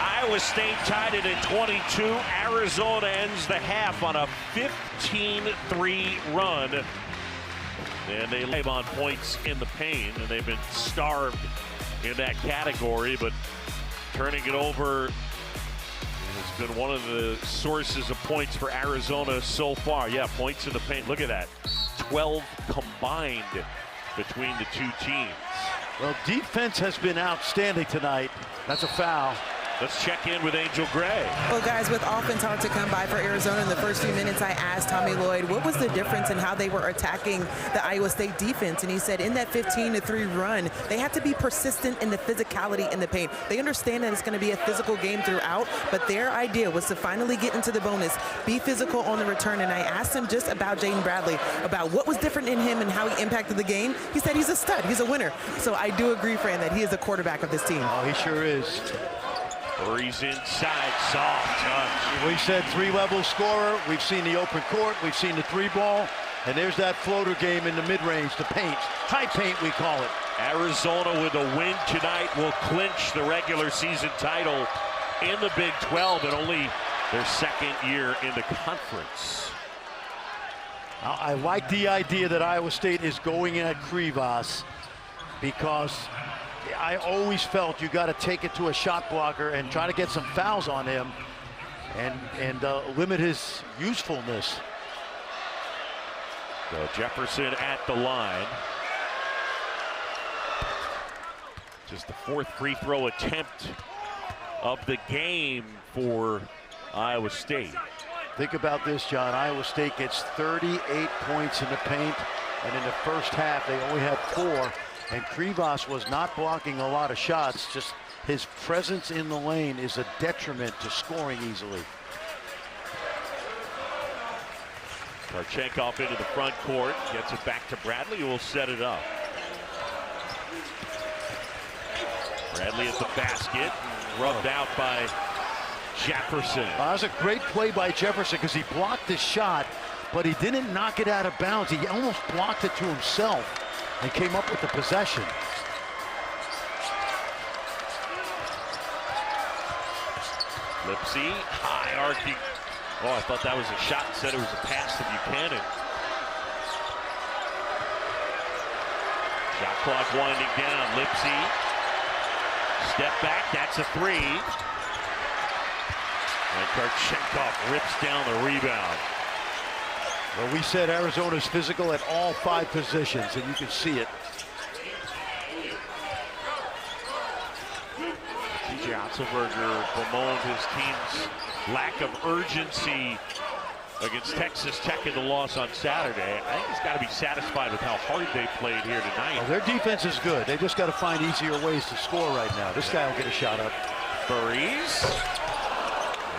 Iowa State tied it at 22. Arizona ends the half on a 15-3 run. And they live on points in the paint, and they've been starved in that category, but turning it over has been one of the sources of points for Arizona so far. Yeah, points in the paint. Look at that. 12 combined between the two teams. Well, defense has been outstanding tonight. That's a foul. Let's check in with Angel Gray. Well, guys, with offense hard to come by for Arizona in the first few minutes, I asked Tommy Lloyd what was the difference in how they were attacking the Iowa State defense. And he said in that 15-3 run, they had to be persistent in the physicality in the paint. They understand that it's going to be a physical game throughout, but their idea was to finally get into the bonus, be physical on the return. And I asked him just about Jaden Bradley, about what was different in him and how he impacted the game. He said he's a stud. He's a winner. So I do agree, Fran, that he is the quarterback of this team. Oh, he sure is. Burry's inside, soft touch. We said three-level scorer. We've seen the open court. We've seen the three ball. And there's that floater game in the mid-range, the paint. High paint, we call it. Arizona with a win tonight will clinch the regular season title in the Big 12 and only their second year in the conference. I like the idea that Iowa State is going at Krivas because I always felt you got to take it to a shot blocker and try to get some fouls on him and limit his usefulness. So Jefferson at the line. Just the fourth free throw attempt of the game for Iowa State. Think about this, John. Iowa State gets 38 points in the paint, and in the first half they only had 4. And Krivas was not blocking a lot of shots. Just his presence in the lane is a detriment to scoring easily. Karchenkov into the front court, gets it back to Bradley, who will set it up. Bradley at the basket, rubbed out by Jefferson. That was a great play by Jefferson because he blocked the shot, but he didn't knock it out of bounds. He almost blocked it to himself and came up with the possession. Lipsy, high arcing. Oh, I thought that was a shot. Said it was a pass to Buchanan. Shot clock winding down. Lipsy, step back. That's a three. And Karchenkov rips down the rebound. Well, we said Arizona's physical at all 5 positions, and you can see it. T.J. Otzelberger bemoaned his team's lack of urgency against Texas Tech in the loss on Saturday. I think he's got to be satisfied with how hard they played here tonight. Well, their defense is good. They just got to find easier ways to score right now. This guy will get a shot up. Burries.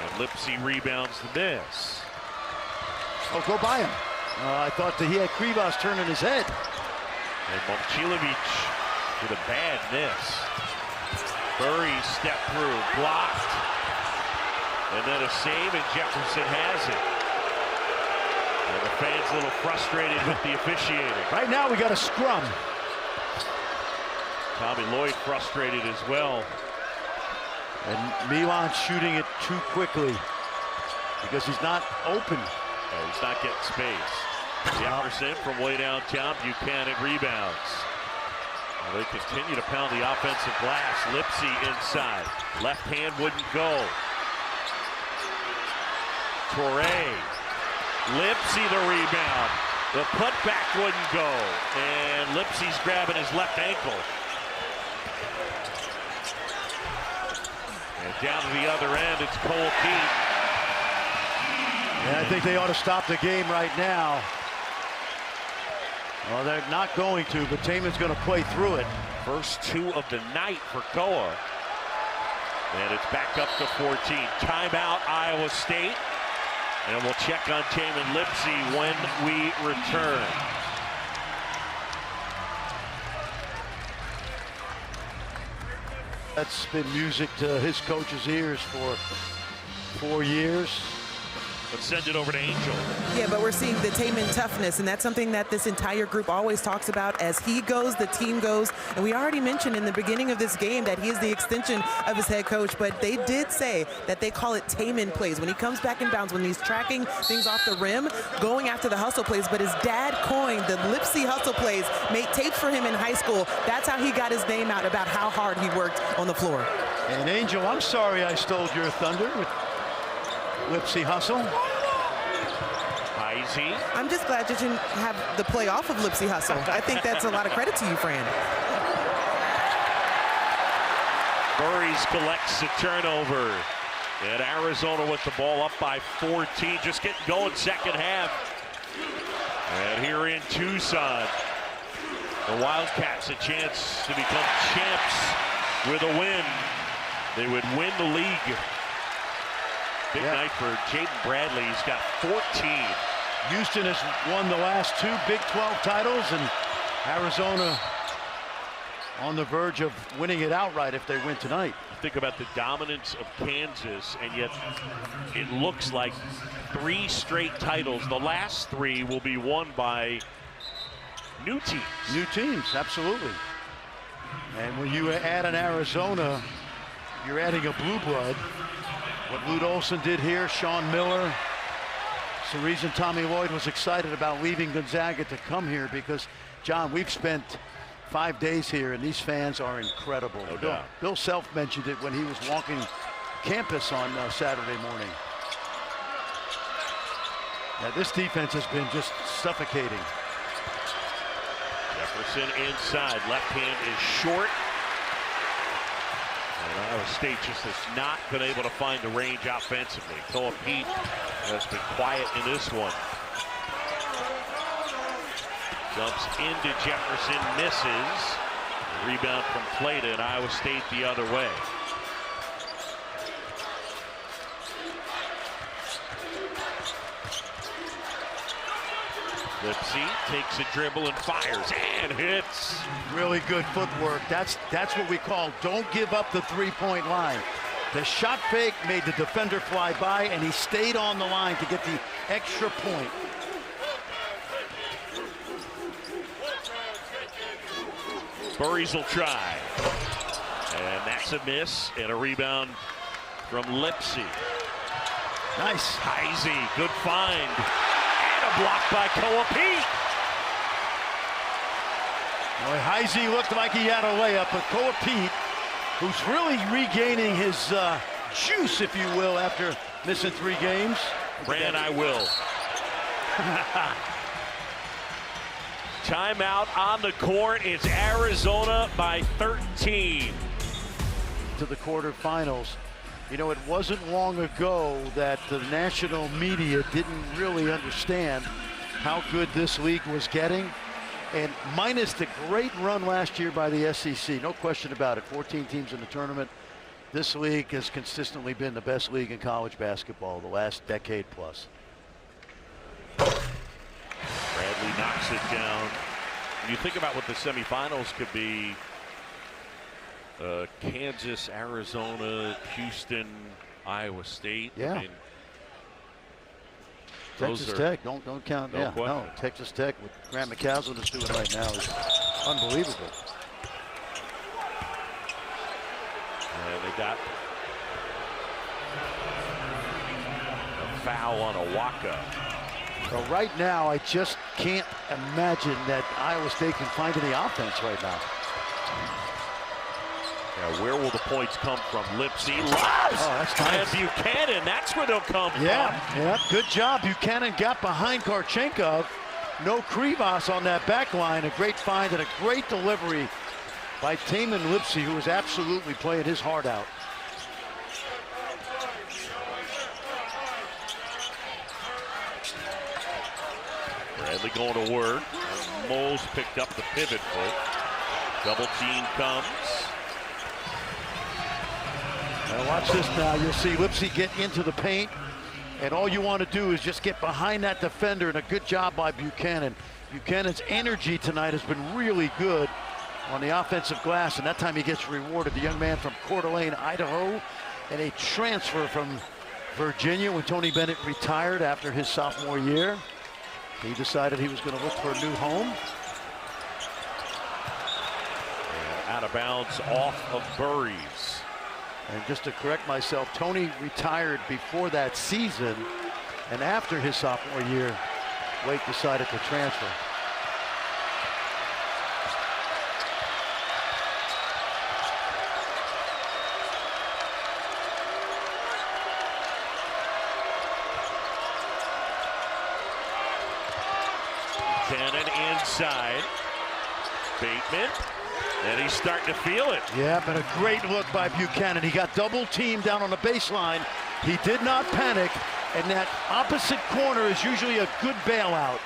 And Lipsy rebounds the miss. Oh, go by him. I thought that he had Krivas turning his head. And Momcilovic with a bad miss. Burries step through, blocked. And then a save, and Jefferson has it. And the fans a little frustrated with the officiating. Right now we got a scrum. Tommy Lloyd frustrated as well. And Milan shooting it too quickly because he's not open. Yeah, he's not getting space. Jefferson from way downtown. Buchanan rebounds. Well, they continue to pound the offensive glass. Lipsy inside. Left hand wouldn't go. Toure. Lipsy the rebound. The putback wouldn't go. And Lipsy's grabbing his left ankle. And down to the other end, it's Cole Pete. And I think they ought to stop the game right now. Well, they're not going to, but Taman's going to play through it. First 2 of the night for Koa. And it's back up to 14. Timeout, Iowa State. And we'll check on Taman Lipsy when we return. That's been music to his coach's ears for 4 years. Let's send it over to Angel. Yeah, but we're seeing the Taman toughness, and that's something that this entire group always talks about. As he goes, the team goes. And we already mentioned in the beginning of this game that he is the extension of his head coach, but they did say that they call it Taman plays. When he comes back in bounds, when he's tracking things off the rim, going after the hustle plays. But his dad coined the Lipsy hustle plays, made tapes for him in high school. That's how he got his name out, about how hard he worked on the floor. And Angel, I'm sorry I stole your thunder with Lipsy hustle. Heisey. I'm just glad you didn't have the play off of Lipsy hustle. I think that's a lot of credit to you, Fran. Burries collects the turnover. And Arizona with the ball up by 14. Just getting going second half. And here in Tucson, the Wildcats a chance to become champs with a win. They would win the league. Big night for Jaden Bradley. He's got 14. Houston has won the last 2 Big 12 titles, and Arizona on the verge of winning it outright if they win tonight. Think about the dominance of Kansas, and yet it looks like 3 straight titles. The last 3 will be won by new teams. New teams, absolutely. And when you add an Arizona, you're adding a blue blood. What Lute Olson did here, Sean Miller. It's the reason Tommy Lloyd was excited about leaving Gonzaga to come here, because, John, we've spent 5 days here, and these fans are incredible. No doubt. Bill Self mentioned it when he was walking campus on Saturday morning. Now, this defense has been just suffocating. Jefferson inside, left hand is short. And Iowa State just has not been able to find the range offensively. Koa Pete has been quiet in this one. Jumps into Jefferson, misses. Rebound from Flata, and Iowa State the other way. Lipsy takes a dribble and fires and hits. Really good footwork. That's what we call don't give up the three-point line. The shot fake made the defender fly by, and he stayed on the line to get the extra point. Burries will try. And that's a miss, and a rebound from Lipsy. Nice. Heisey, good find. And a block by Koa Pete. Boy, Heisey looked like he had a layup, but Koa Pete, who's really regaining his juice, if you will, after missing 3 games. Fran, I will. Timeout on the court. It's Arizona by 13. To the quarterfinals. You know, it wasn't long ago that the national media didn't really understand how good this league was getting. And minus the great run last year by the SEC, no question about it, 14 teams in the tournament, this league has consistently been the best league in college basketball the last decade plus. Bradley knocks it down. When you think about what the semifinals could be, Kansas, Arizona, Houston, Iowa State. Yeah. I mean, Texas Tech, don't count. No question. No, Texas Tech, what Grant McCaslin is doing right now is unbelievable. And they got a foul on Awaka. So right now, I just can't imagine that Iowa State can find any offense right now. Now, where will the points come from? Lipsy, Loves, that's nice. And Buchanan, that's where they'll come from. Yeah, good job. Buchanan got behind Karchenkov. No Krivas on that back line. A great find and a great delivery by Tamin Lipsy, who was absolutely playing his heart out. Bradley going to work. Moles picked up the pivot foot. Double team comes. Now watch this now. You'll see Lipsy get into the paint, and all you want to do is just get behind that defender, and a good job by Buchanan. Buchanan's energy tonight has been really good on the offensive glass, and that time he gets rewarded. The young man from Coeur d'Alene, Idaho, and a transfer from Virginia when Tony Bennett retired after his sophomore year. He decided he was going to look for a new home. And out of bounds off of Burries. And just to correct myself, Tony retired before that season, and after his sophomore year, Wake decided to transfer. Cannon inside. Bateman. And he's starting to feel it. Yeah, but a great look by Buchanan. He got double teamed down on the baseline. He did not panic, and that opposite corner is usually a good bailout.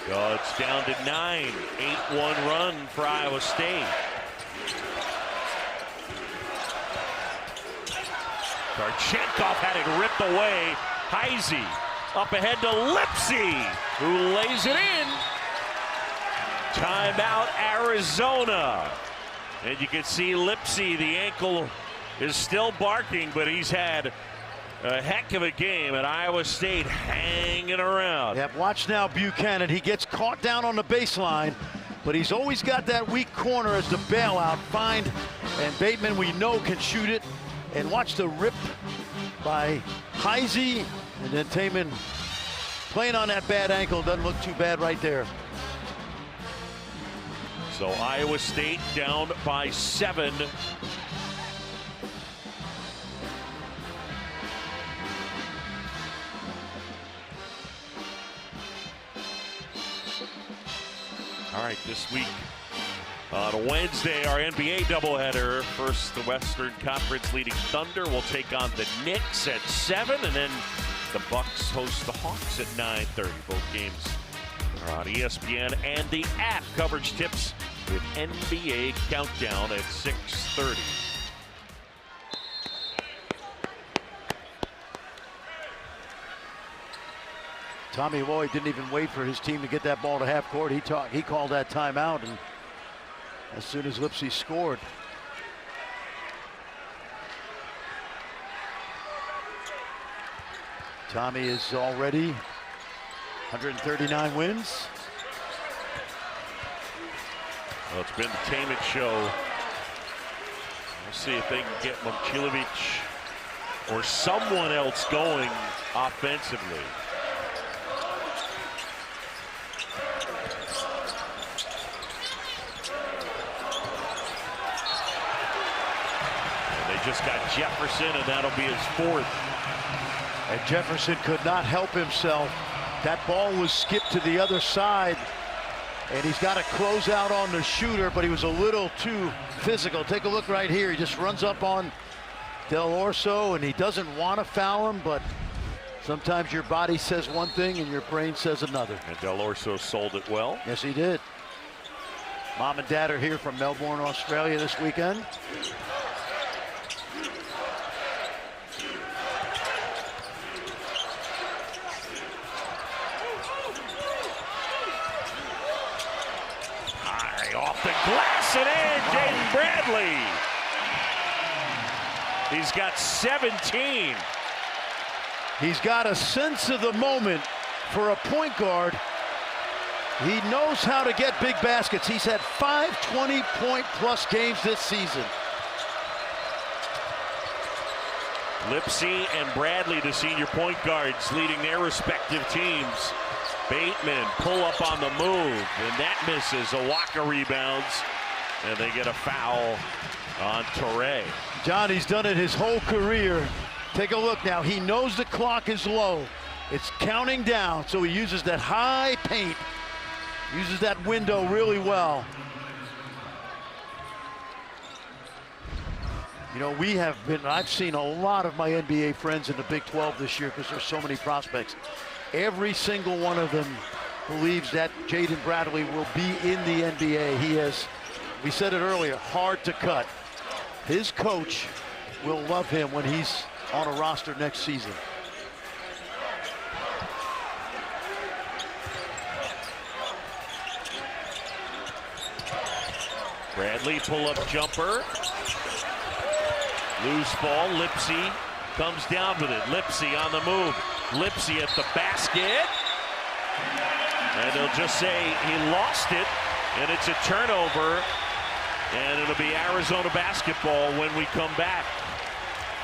Oh, it's down to 9. 8-1 run for Iowa State. Karchenkov had it ripped away. Heisey up ahead to Lipsy, who lays it in. Timeout, Arizona. And you can see Lipsy, the ankle is still barking, but he's had a heck of a game at Iowa State, hanging around. Yep, watch now Buchanan. He gets caught down on the baseline, but he's always got that weak corner as the bailout. And Bateman, we know, can shoot it. And watch the rip by Heisey, and then Tamin playing on that bad ankle. Doesn't look too bad right there. So Iowa State down by 7. All right, this week on Wednesday, our NBA doubleheader. First, the Western Conference leading Thunder will take on the Knicks at 7, and then the Bucks host the Hawks at 9:30. Both games are on ESPN and the app. Coverage tips with NBA Countdown at 6:30. Tommy Lloyd didn't even wait for his team to get that ball to half court. He called that timeout, and as soon as Lipsy scored. Tommy is already 139 wins. Well, it's been the Tamin show. We'll see if they can get Momcilovic or someone else going offensively. And they just got Jefferson, and that'll be his 4th. And Jefferson could not help himself. That ball was skipped to the other side, and he's got to close out on the shooter, but he was a little too physical. Take a look right here. He just runs up on Del Orso, and he doesn't want to foul him, but sometimes your body says one thing and your brain says another. And Del Orso sold it well. Yes, he did. Mom and Dad are here from Melbourne, Australia this weekend. Off the glass and in, Jaden Bradley. He's got 17. He's got a sense of the moment for a point guard. He knows how to get big baskets. He's had 5 20-point-plus games this season. Lipsy and Bradley, the senior point guards, leading their respective teams. Bateman pull up on the move, and that misses. Awaka rebounds. And they get a foul on Toure. John, he's done it his whole career. Take a look now. He knows the clock is low. It's counting down, so he uses that high paint, uses that window really well. You know, I've seen a lot of my NBA friends in the Big 12 this year because there's so many prospects. Every single one of them believes that Jaden Bradley will be in the NBA. He is, we said it earlier, hard to cut. His coach will love him when he's on a roster next season. Bradley pull-up jumper. Loose ball. Lipsey comes down with it. Lipsey on the move. Lipsey at the basket. And they'll just say he lost it. And it's a turnover. And it'll be Arizona basketball when we come back.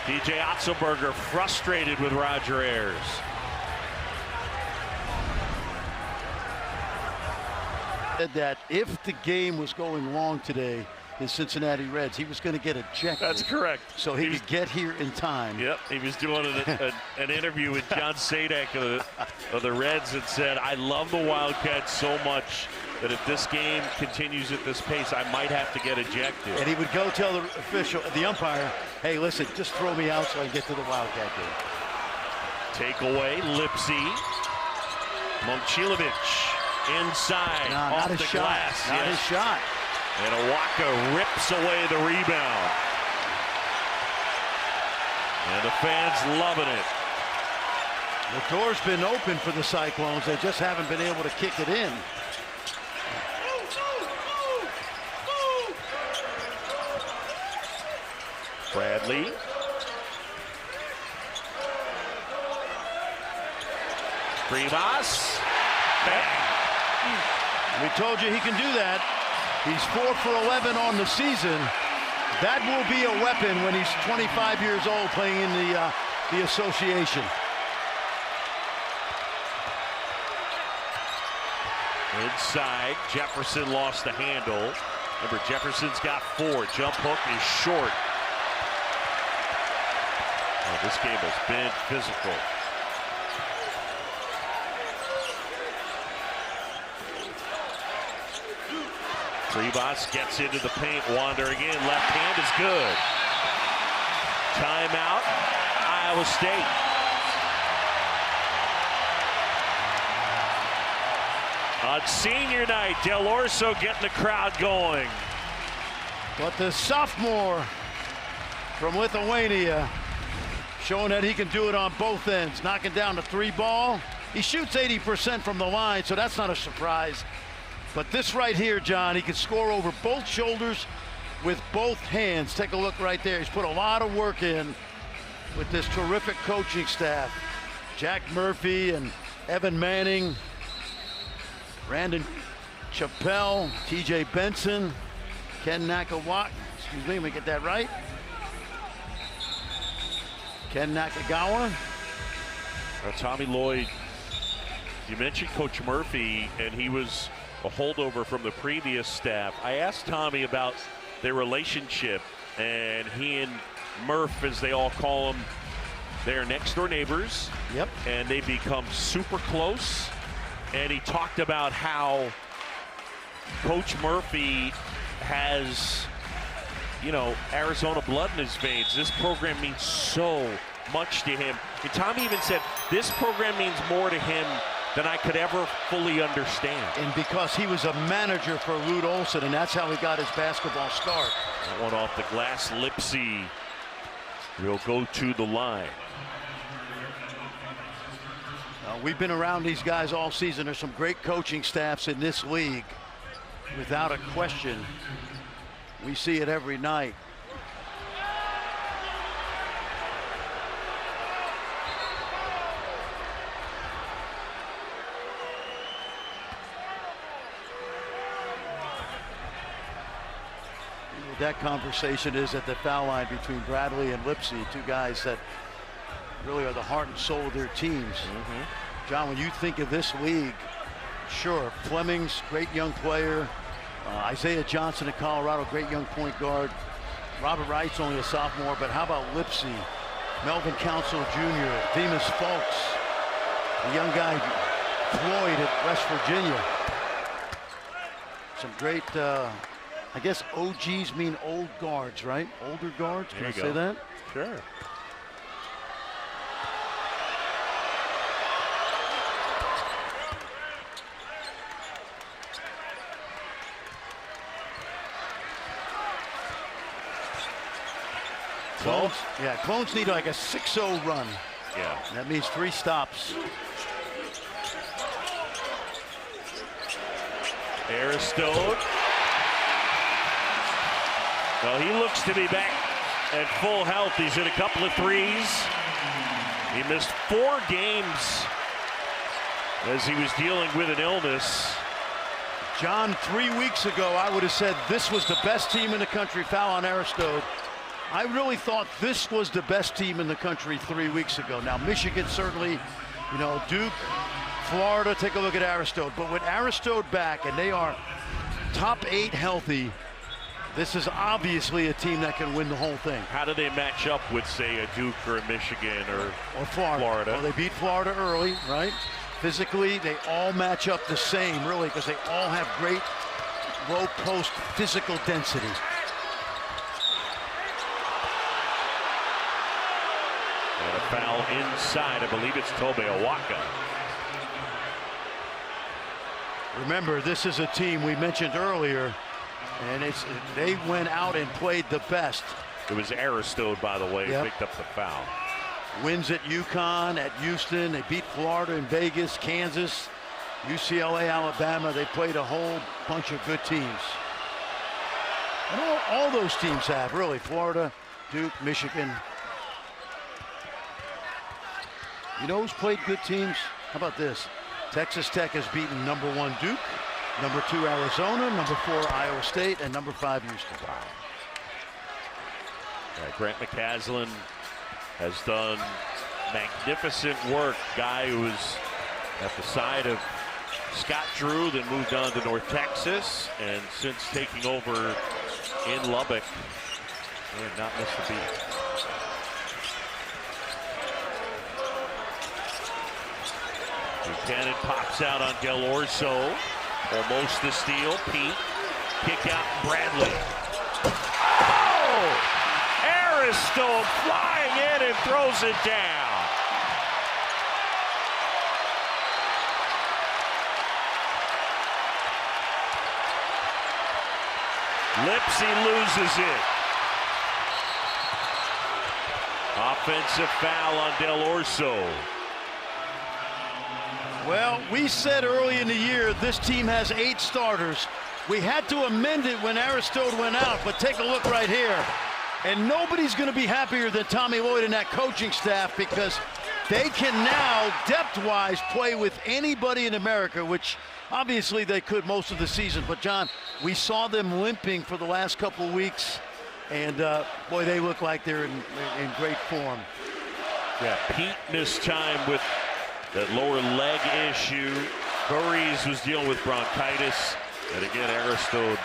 DJ Otzelberger frustrated with Roger Ayers. Said that if the game was going long today, his Cincinnati Reds, he was going to get ejected. That's correct. So he could get here in time. Yep, he was doing an interview with John Sadak of the Reds and said, I love the Wildcats so much that if this game continues at this pace, I might have to get ejected. And he would go tell the official, the umpire, hey, listen, just throw me out so I can get to the Wildcat game. Takeaway, Lipsey. Momcilovic inside, off the glass. Not his shot. And Awaka rips away the rebound. And the fans loving it. The door's been open for the Cyclones. They just haven't been able to kick it in. Bradley. Rivas. Bang. We told you he can do that. He's 4 for 11 on the season. That will be a weapon when he's 25 years old playing in the association. Inside, Jefferson lost the handle. Remember, Jefferson's got 4. Jump hook is short. Oh, this game has been physical. Rivas gets into the paint, wandering in. Left hand is good. Timeout, Iowa State. On senior night, Del Orso getting the crowd going. But the sophomore from Lithuania showing that he can do it on both ends, knocking down the 3 ball. He shoots 80% from the line, so that's not a surprise. But this right here, John, he can score over both shoulders with both hands. Take a look right there. He's put a lot of work in with this terrific coaching staff. Jack Murphy and Evan Manning, Brandon Chappelle, TJ Benson, Ken Nakagawa. Excuse me, let me get that right. Ken Nakagawa. Tommy Lloyd, you mentioned Coach Murphy, and he was a holdover from the previous staff. I asked Tommy about their relationship, and he and Murph, as they all call him, they're next door neighbors. Yep. And they become super close. And he talked about how Coach Murphy has, you know, Arizona blood in his veins. This program means so much to him. And Tommy even said, this program means more to him than I could ever fully understand. And because he was a manager for Lute Olson, and that's how he got his basketball start. That one off the glass. Lipsey will go to the line. We've been around these guys all season. There's some great coaching staffs in this league. Without a question, we see it every night. That conversation is at the foul line between Bradley and Lipsey, 2 guys that really are the heart and soul of their teams. John, when you think of this league, sure, Fleming's great young player, Isaiah Johnson of Colorado, great young point guard. Robert Wright's only a sophomore, but how about Lipsy, Melvin Council Jr., Demas Folks, the young guy Floyd at West Virginia. Some great, I guess OGs mean old guards, right? Older guards, can I say that? Sure. Clones need like a 6-0 run. Yeah. That means 3 stops. Aristode. Well, he looks to be back at full health. He's hit a couple of threes. He missed 4 games as he was dealing with an illness. John, 3 weeks ago, I would have said this was the best team in the country. Foul on Aristode. I really thought this was the best team in the country 3 weeks ago. Now, Michigan certainly, you know, Duke, Florida, take a look at Aristode. But with Aristode back, and they are top 8 healthy, this is obviously a team that can win the whole thing. How do they match up with, say, a Duke or a Michigan or Florida? Well, they beat Florida early, right? Physically, they all match up the same, really, because they all have great low post physical density. And a foul inside. I believe it's Tobe Awaka. Remember, this is a team we mentioned earlier, and they went out and played the best. It was Aristode, by the way, who picked up the foul. Wins at UConn, at Houston. They beat Florida and Vegas, Kansas, UCLA, Alabama. They played a whole bunch of good teams. And all those teams have, really. Florida, Duke, Michigan. You know who's played good teams? How about this? Texas Tech has beaten number 1 Duke, number 2 Arizona, number 4 Iowa State, and number 5 Houston. Wow. Grant McCasland has done magnificent work. Guy who was at the side of Scott Drew, then moved on to North Texas, and since taking over in Lubbock, they have not missed a beat. Buchanan pops out on Del Orso. Almost the steal. Pete. Kick out Bradley. Oh! Aristode flying in and throws it down. Lipsy loses it. Offensive foul on Del Orso. Well, we said early in the year this team has 8 starters. We had to amend it when Aristode went out, but take a look right here. And nobody's going to be happier than Tommy Lloyd and that coaching staff, because they can now, depth-wise, play with anybody in America, which obviously they could most of the season. But, John, we saw them limping for the last couple of weeks, and, boy, they look like they're in great form. Yeah, Pete missed time with that lower leg issue. Burries was dealing with bronchitis. And again, Aristode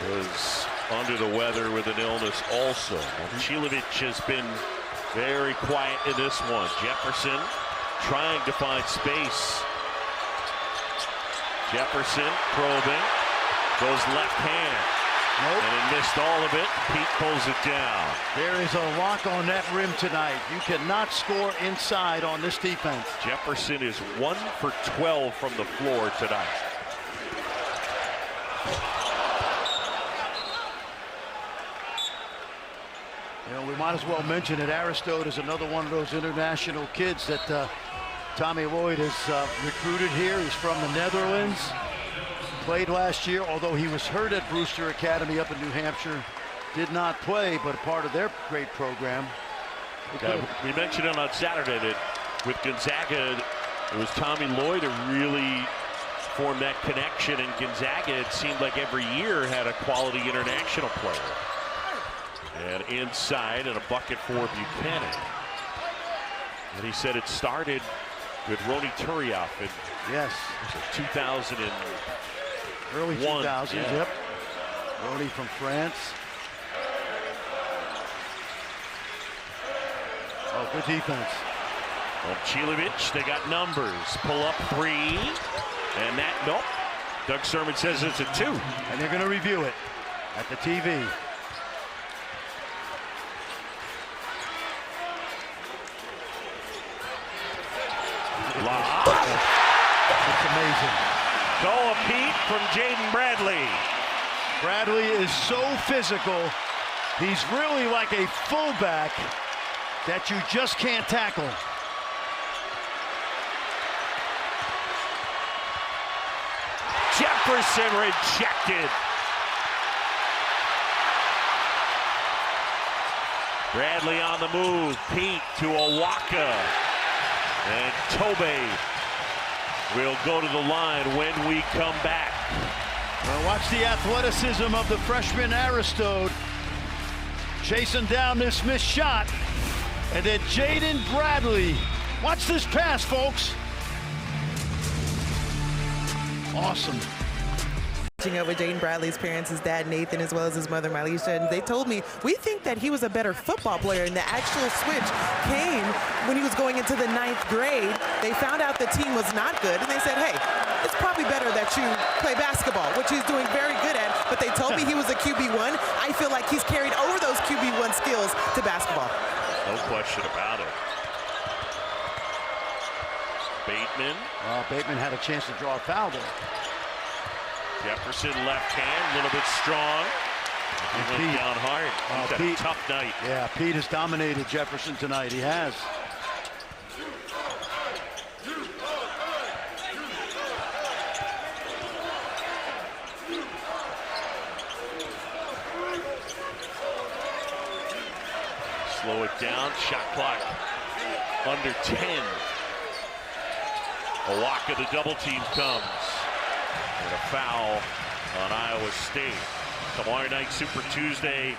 was under the weather with an illness also. Momcilovic has been very quiet in this one. Jefferson trying to find space. Jefferson probing. Goes left hand. Nope. And he missed all of it. Pete pulls it down. There is a lock on that rim tonight. You cannot score inside on this defense. Jefferson is 1 for 12 from the floor tonight. You know, we might as well mention that Aristode is another one of those international kids that Tommy Lloyd has recruited here. He's from the Netherlands. Played last year, although he was hurt at Brewster Academy up in New Hampshire. Did not play, but a part of their great program. We mentioned it on Saturday that with Gonzaga, it was Tommy Lloyd who really formed that connection, and Gonzaga, it seemed like every year, had a quality international player. And inside, and a bucket for Buchanan. And he said it started with Rony Turioff in 2000. Early 2000s, yeah. yep. Rony from France. Oh, good defense. Momcilovic, they got numbers. Pull up 3. And that, nope. Doug Sermon says it's a 2. And they're going to review it at the TV. It's amazing. Goal of Pete from Jaden Bradley. Bradley is so physical. He's really like a fullback that you just can't tackle. Jefferson rejected. Bradley on the move. Pete to Awaka. And Tobe will go to the line when we come back. Well, watch the athleticism of the freshman Aristode. Chasing down this missed shot. And then Jaden Bradley. Watch this pass, folks. Awesome. Catching up with Jaden Bradley's parents, his dad Nathan, as well as his mother Malisha, and they told me, we think that he was a better football player, and the actual switch came when he was going into the 9th grade. They found out the team was not good, and they said, hey, it's probably better that you play basketball, which he's doing very good at, but they told me he was a QB1. I feel like he's carried over those QB1 skills to basketball. No question about it. Bateman. Well, Bateman had a chance to draw a foul there. Jefferson left hand, a little bit strong. He went Pete. down hard. He's had a Pete. tough night. Yeah, Pete has dominated Jefferson tonight. He has. Slow it down. Shot clock under 10. Awaka, the double team comes. And a foul on Iowa State. Tomorrow night, Super Tuesday.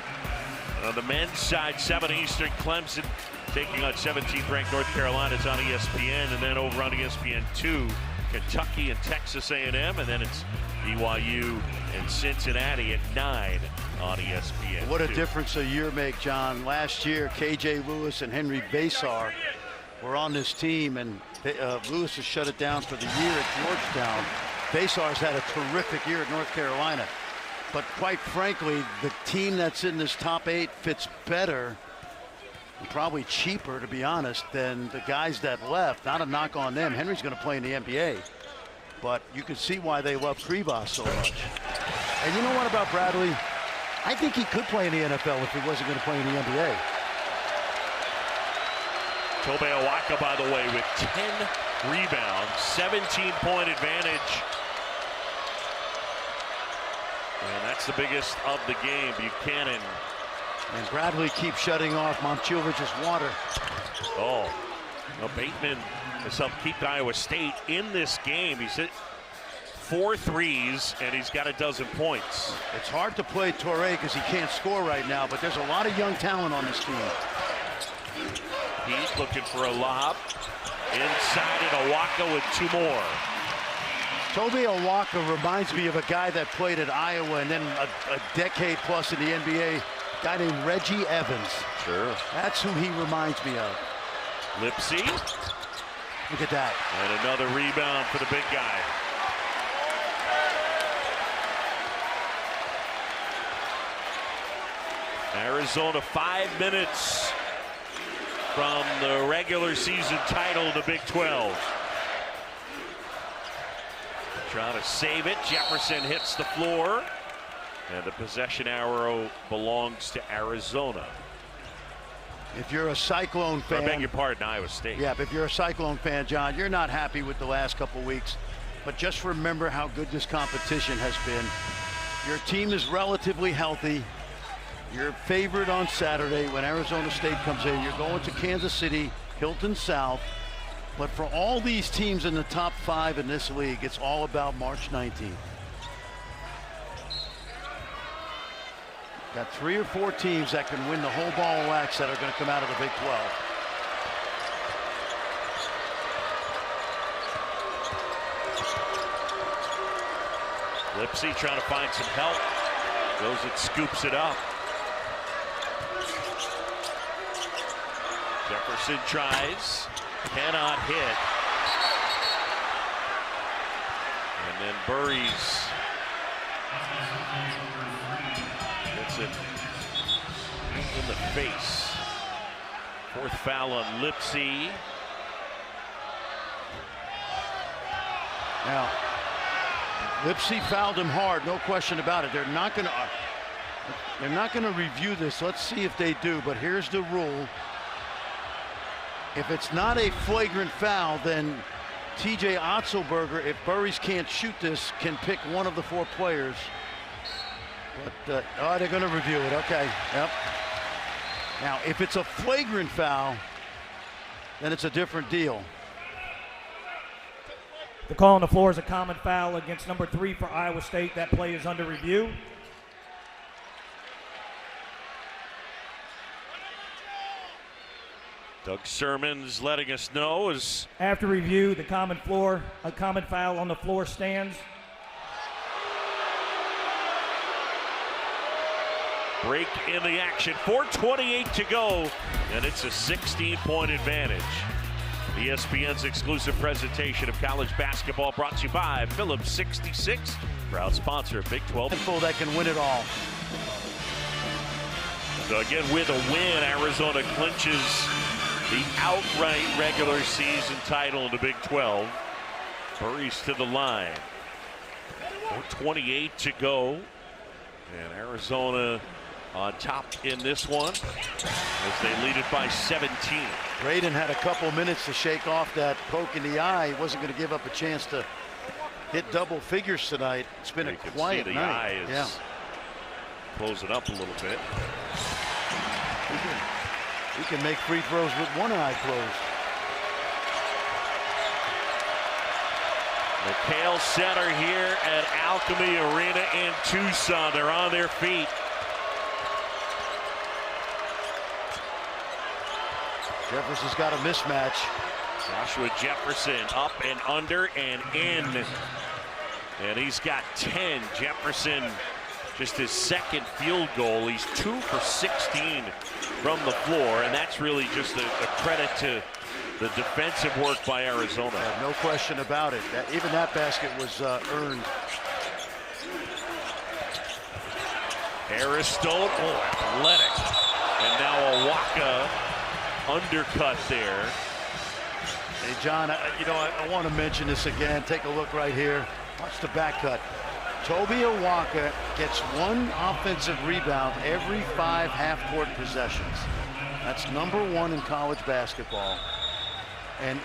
On the men's side, 7 Eastern, Clemson taking on 17th ranked North Carolina. It's on ESPN. And then over on ESPN2, Kentucky and Texas A&M. And then it's BYU and Cincinnati at 9 on ESPN. What a difference a year make, John. Last year, KJ Lewis and Henry Basar were on this team, and Lewis has shut it down for the year at Georgetown. Basar's had a terrific year at North Carolina. But quite frankly, the team that's in this top 8 fits better, and probably cheaper, to be honest, than the guys that left. Not a knock on them. Henry's going to play in the NBA. But you can see why they love Krivas so much. And you know what about Bradley? I think he could play in the NFL if he wasn't going to play in the NBA. Tobe Awaka, by the way, with 10 rebounds, 17-point advantage. And that's the biggest of the game. Buchanan. And Bradley keeps shutting off Momcilovic's water. Oh, well, Bateman has helped keep Iowa State in this game. He's hit 4 threes, and he's got a dozen points. It's hard to play Toure because he can't score right now, but there's a lot of young talent on this team. Heat looking for a lob. Inside and Awaka with 2 more. Tobe Awaka reminds me of a guy that played at Iowa and then a decade plus in the NBA, a guy named Reggie Evans. Sure. That's who he reminds me of. Lipsy. Look at that. And another rebound for the big guy. Arizona 5 minutes from the regular season title, the Big 12. Trying to save it. Jefferson hits the floor. And the possession arrow belongs to Arizona. If you're a Cyclone fan. I beg your pardon, Iowa State. Yeah, but if you're a Cyclone fan, John, you're not happy with the last couple weeks. But just remember how good this competition has been. Your team is relatively healthy. You're favored on Saturday when Arizona State comes in. You're going to Kansas City, Hilton South. But for all these teams in the top 5 in this league, it's all about March 19th. Got 3 or 4 teams that can win the whole ball of wax that are going to come out of the Big 12. Lipsey trying to find some help. Goes and scoops it up. Jefferson tries, cannot hit. And then Burries gets it in the face. Fourth foul on Lipsey. Now, Lipsey fouled him hard, no question about it. They're not going to review this. Let's see if they do. But here's the rule: if it's not a flagrant foul, then T.J. Otzelberger, if Burries can't shoot this, can pick one of the 4 players. But they're going to review it. Okay. Yep. Now, if it's a flagrant foul, then it's a different deal. The call on the floor is a common foul against number 3 for Iowa State. That play is under review. Doug Sermons letting us know as After review, a common foul on the floor stands. break in the action. 4:28 to go, and it's a 16-point advantage. ESPN's exclusive presentation of college basketball brought to you by Phillips 66, proud sponsor of Big 12. That can win it all. So again, with a win, Arizona clinches the outright regular season title in the Big 12. Hurries to the line. 4:28 to go, and Arizona on top in this one as they lead it by 17. Braden had a couple minutes to shake off that poke in the eye. He wasn't going to give up a chance to hit double figures tonight. It's been a quiet the night. Eye is closing up a little bit. He can make free throws with one eye closed. McHale Center here at Alchemy Arena in Tucson. They're on their feet. Jefferson's got a mismatch. Joshua Jefferson up and under and in. And he's got 10. Jefferson, just his second field goal. He's 2 for 16 from the floor. And that's really just a credit to the defensive work by Arizona. No question about it. Even that basket was earned. Harris Stone, athletic. And now Awaka undercut there. Hey, John, I want to mention this again. Take a look right here. Watch the back cut. Toby Awaka gets one offensive rebound every 5 half-court possessions. That's #1 in college basketball. And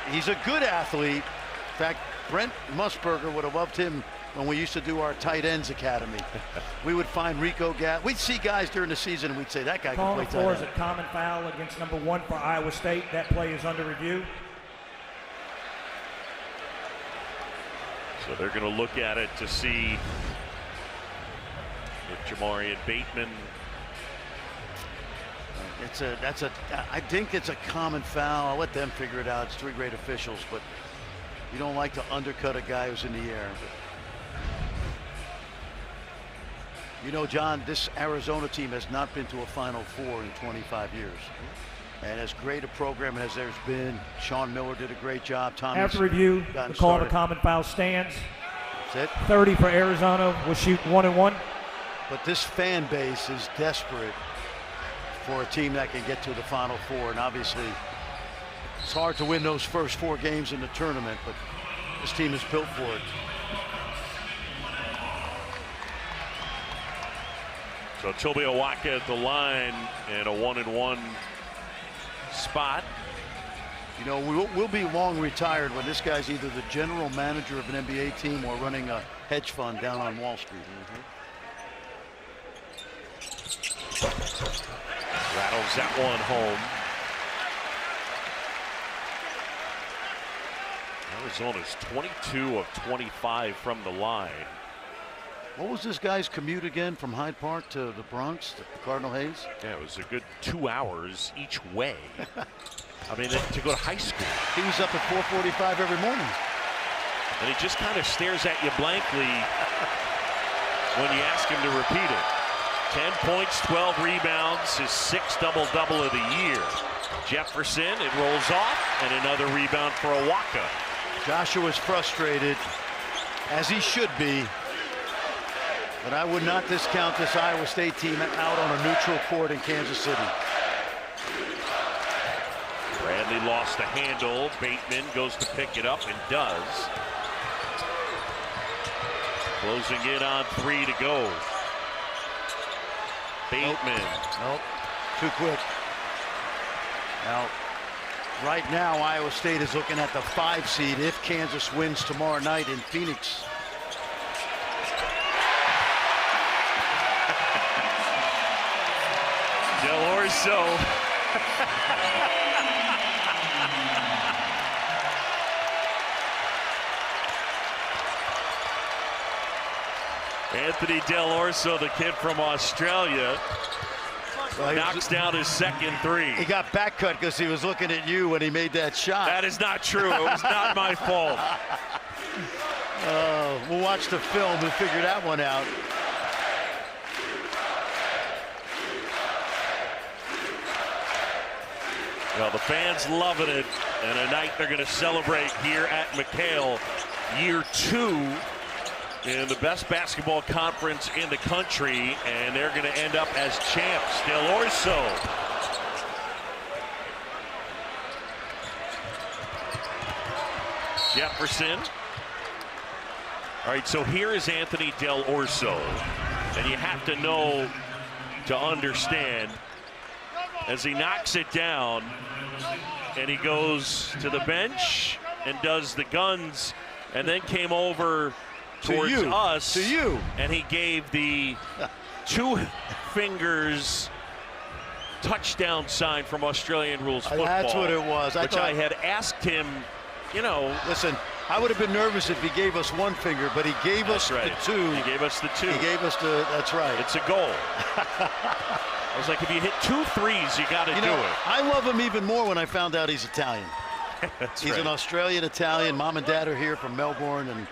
he's a good athlete. In fact, Brent Musburger would have loved him when we used to do our tight ends academy. We would find Rico Gatt. We'd see guys during the season and we'd say, that guy can play tight end. Call on the floor is a common foul against #1 for Iowa State. That play is under review. So they're going to look at it to see if Jamarian Bateman. I think it's a common foul. I'll let them figure it out. It's 3 great officials, but you don't like to undercut a guy who's in the air. But, John, this Arizona team has not been to a Final Four in 25 years. And as great a program as there's been, Sean Miller did a great job. After review, the call of a common foul stands. That's it. 30 for Arizona. Will shoot 1-1. But this fan base is desperate for a team that can get to the Final Four. And obviously, it's hard to win those first 4 games in the tournament, but this team is built for it. So Toby Awaka at the line in a 1-1 spot. We'll be long retired when this guy's either the general manager of an NBA team or running a hedge fund down on Wall Street. Rattles that one home. Arizona's 22 of 25 from the line. What was this guy's commute again from Hyde Park to the Bronx, to Cardinal Hayes? Yeah, it was a good 2 hours each way. I mean, to go to high school. He was up at 4:45 every morning. And he just kind of stares at you blankly when you ask him to repeat it. 10 points, 12 rebounds, his 6th double-double of the year. Jefferson, it rolls off, and another rebound for Awaka. Joshua's frustrated, as he should be, but I would not discount this Iowa State team out on a neutral court in Kansas City. Bradley lost the handle. Bateman goes to pick it up and does. Closing in on 3 to go. Bateman. Nope. Too quick. Now, right now, Iowa State is looking at the 5 seed if Kansas wins tomorrow night in Phoenix. Del Orso. Anthony Del Orso, the kid from Australia, knocks down his 2nd 3. He got back cut because he was looking at you when he made that shot. That is not true. It was not my fault. We'll watch the film and figure that one out. Well, the fans loving it, and a night they're going to celebrate here at McKale. Year 2 in the best basketball conference in the country, and they're going to end up as champs. Del Orso. Jefferson. All right, so here is Anthony Del Orso, and you have to know to understand, as he knocks it down and he goes to the bench and does the guns and then came over towards us to you, and he gave the 2 fingers touchdown sign from Australian rules football. That's what it was. I had asked him, you know. Listen, I would have been nervous if he gave us 1 finger, but he gave us the 2. He gave us the 2. He gave us the, that's right. It's a goal. I was like, if you hit 2 threes, you got to do it. I love him even more when I found out he's Italian. He's right. an Australian Italian. Mom and Dad are here from Melbourne, and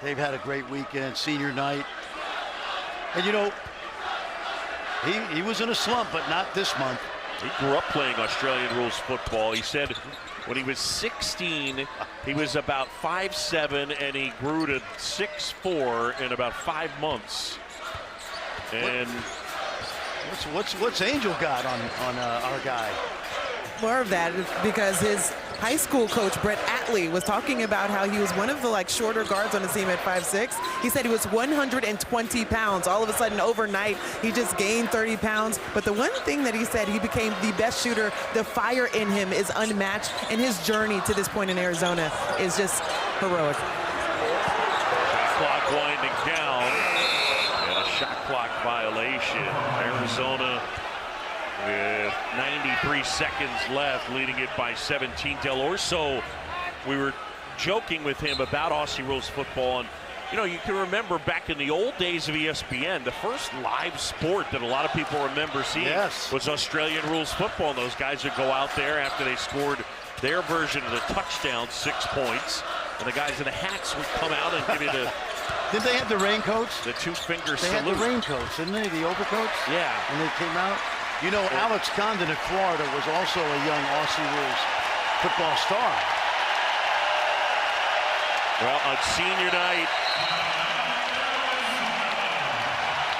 they've had a great weekend, senior night. And you know, he was in a slump, but not this month. He grew up playing Australian rules football. He said when he was 16, he was about 5'7", and he grew to 6'4" in about 5 months. And what's Angel got on our guy? More of that because his high school coach, Brett Atley, was talking about how he was one of the shorter guards on the team at 5'6". He said he was 120 pounds. All of a sudden, overnight, he just gained 30 pounds. But the one thing that he said, he became the best shooter. The fire in him is unmatched, and his journey to this point in Arizona is just heroic. Shot clock winding down, and a shot clock violation. Arizona with 93 seconds left, leading it by 17. Del Orso, we were joking with him about Aussie rules football, and you know, you can remember back in the old days of ESPN, the first live sport that a lot of people remember seeing was Australian rules football. And those guys would go out there after they scored their version of the touchdown, 6 points, and the guys in the hats would come out and give you the Didn't they have the raincoats? The 2-finger salute. They had the raincoats, didn't they? The overcoats? Yeah. And they came out. You know, Alex Condon of Florida was also a young Aussie rules football star. Well, on senior night,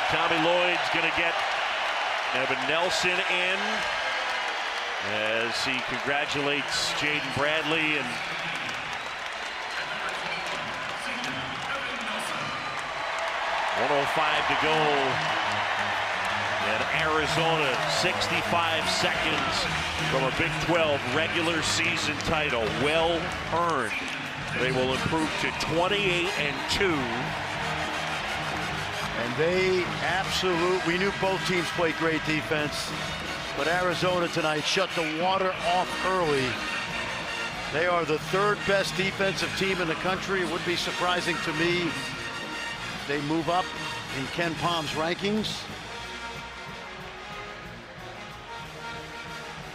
Tommy Lloyd's going to get Evan Nelson in as he congratulates Jaden Bradley. And .105 to go. And Arizona, 65 seconds from a Big 12 regular season title. Well earned. They will improve to 28-2. And they we knew both teams played great defense, but Arizona tonight shut the water off early. They are the 3rd best defensive team in the country. It would be surprising to me if they move up in Ken Palm's rankings.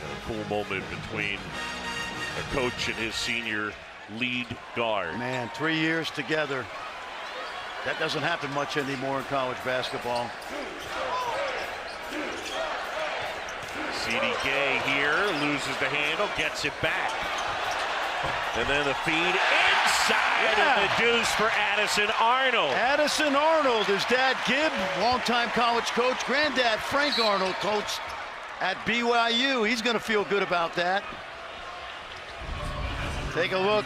A cool moment between a coach and his senior lead guard. Man, 3 years together. That doesn't happen much anymore in college basketball. C.D. Gay here loses the handle, gets it back. And then the feed inside and the deuce for Addison Arnold. Addison Arnold, his dad Gib, longtime college coach. Granddad Frank Arnold coached at BYU. He's going to feel good about that. Take a look.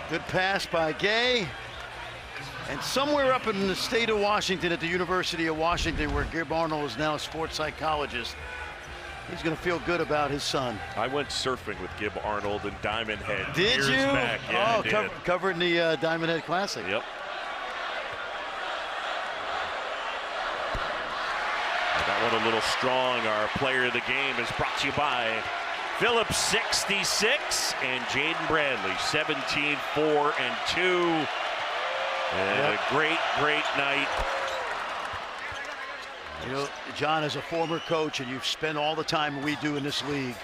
Good pass by Gay. And somewhere up in the state of Washington, at the University of Washington, where Gib Arnold is now a sports psychologist, he's going to feel good about his son. I went surfing with Gib Arnold in Diamond Head. Did years you? Back. Yeah, oh, I did. Covering the Diamond Head Classic. Yep. And that one a little strong. Our player of the game is brought to you by Phillips 66 and Jaden Bradley 17, 4, and 2. And a great, great night. You know, John, as a former coach, and you've spent all the time we do in this league,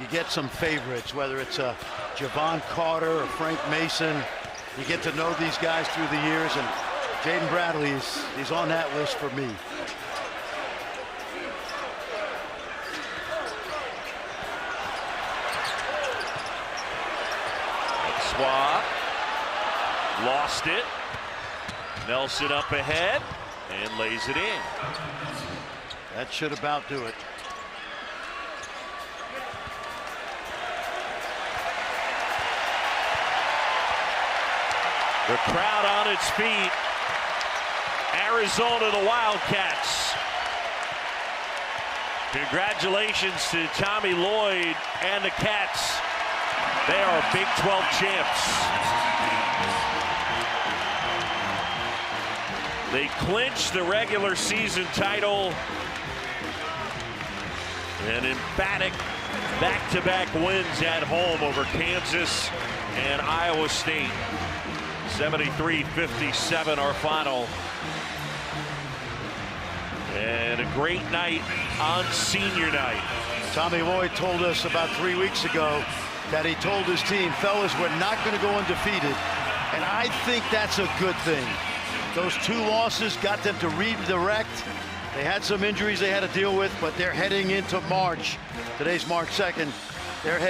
you get some favorites, whether it's Javon Carter or Frank Mason. You get to know these guys through the years, and Jaden Bradley is on that list for me. Swab lost it. Nelson up ahead and lays it in. That should about do it. The crowd on its feet. Arizona, the Wildcats. Congratulations to Tommy Lloyd and the Cats. They are Big 12 champs. They clinched the regular season title. An emphatic back-to-back wins at home over Kansas and Iowa State. 73-57 our final. And a great night on senior night. Tommy Lloyd told us about 3 weeks ago that he told his team, fellas, we're not going to go undefeated. And I think that's a good thing. Those 2 losses got them to redirect. They had some injuries they had to deal with, but they're heading into March. Today's March 2nd. They're heading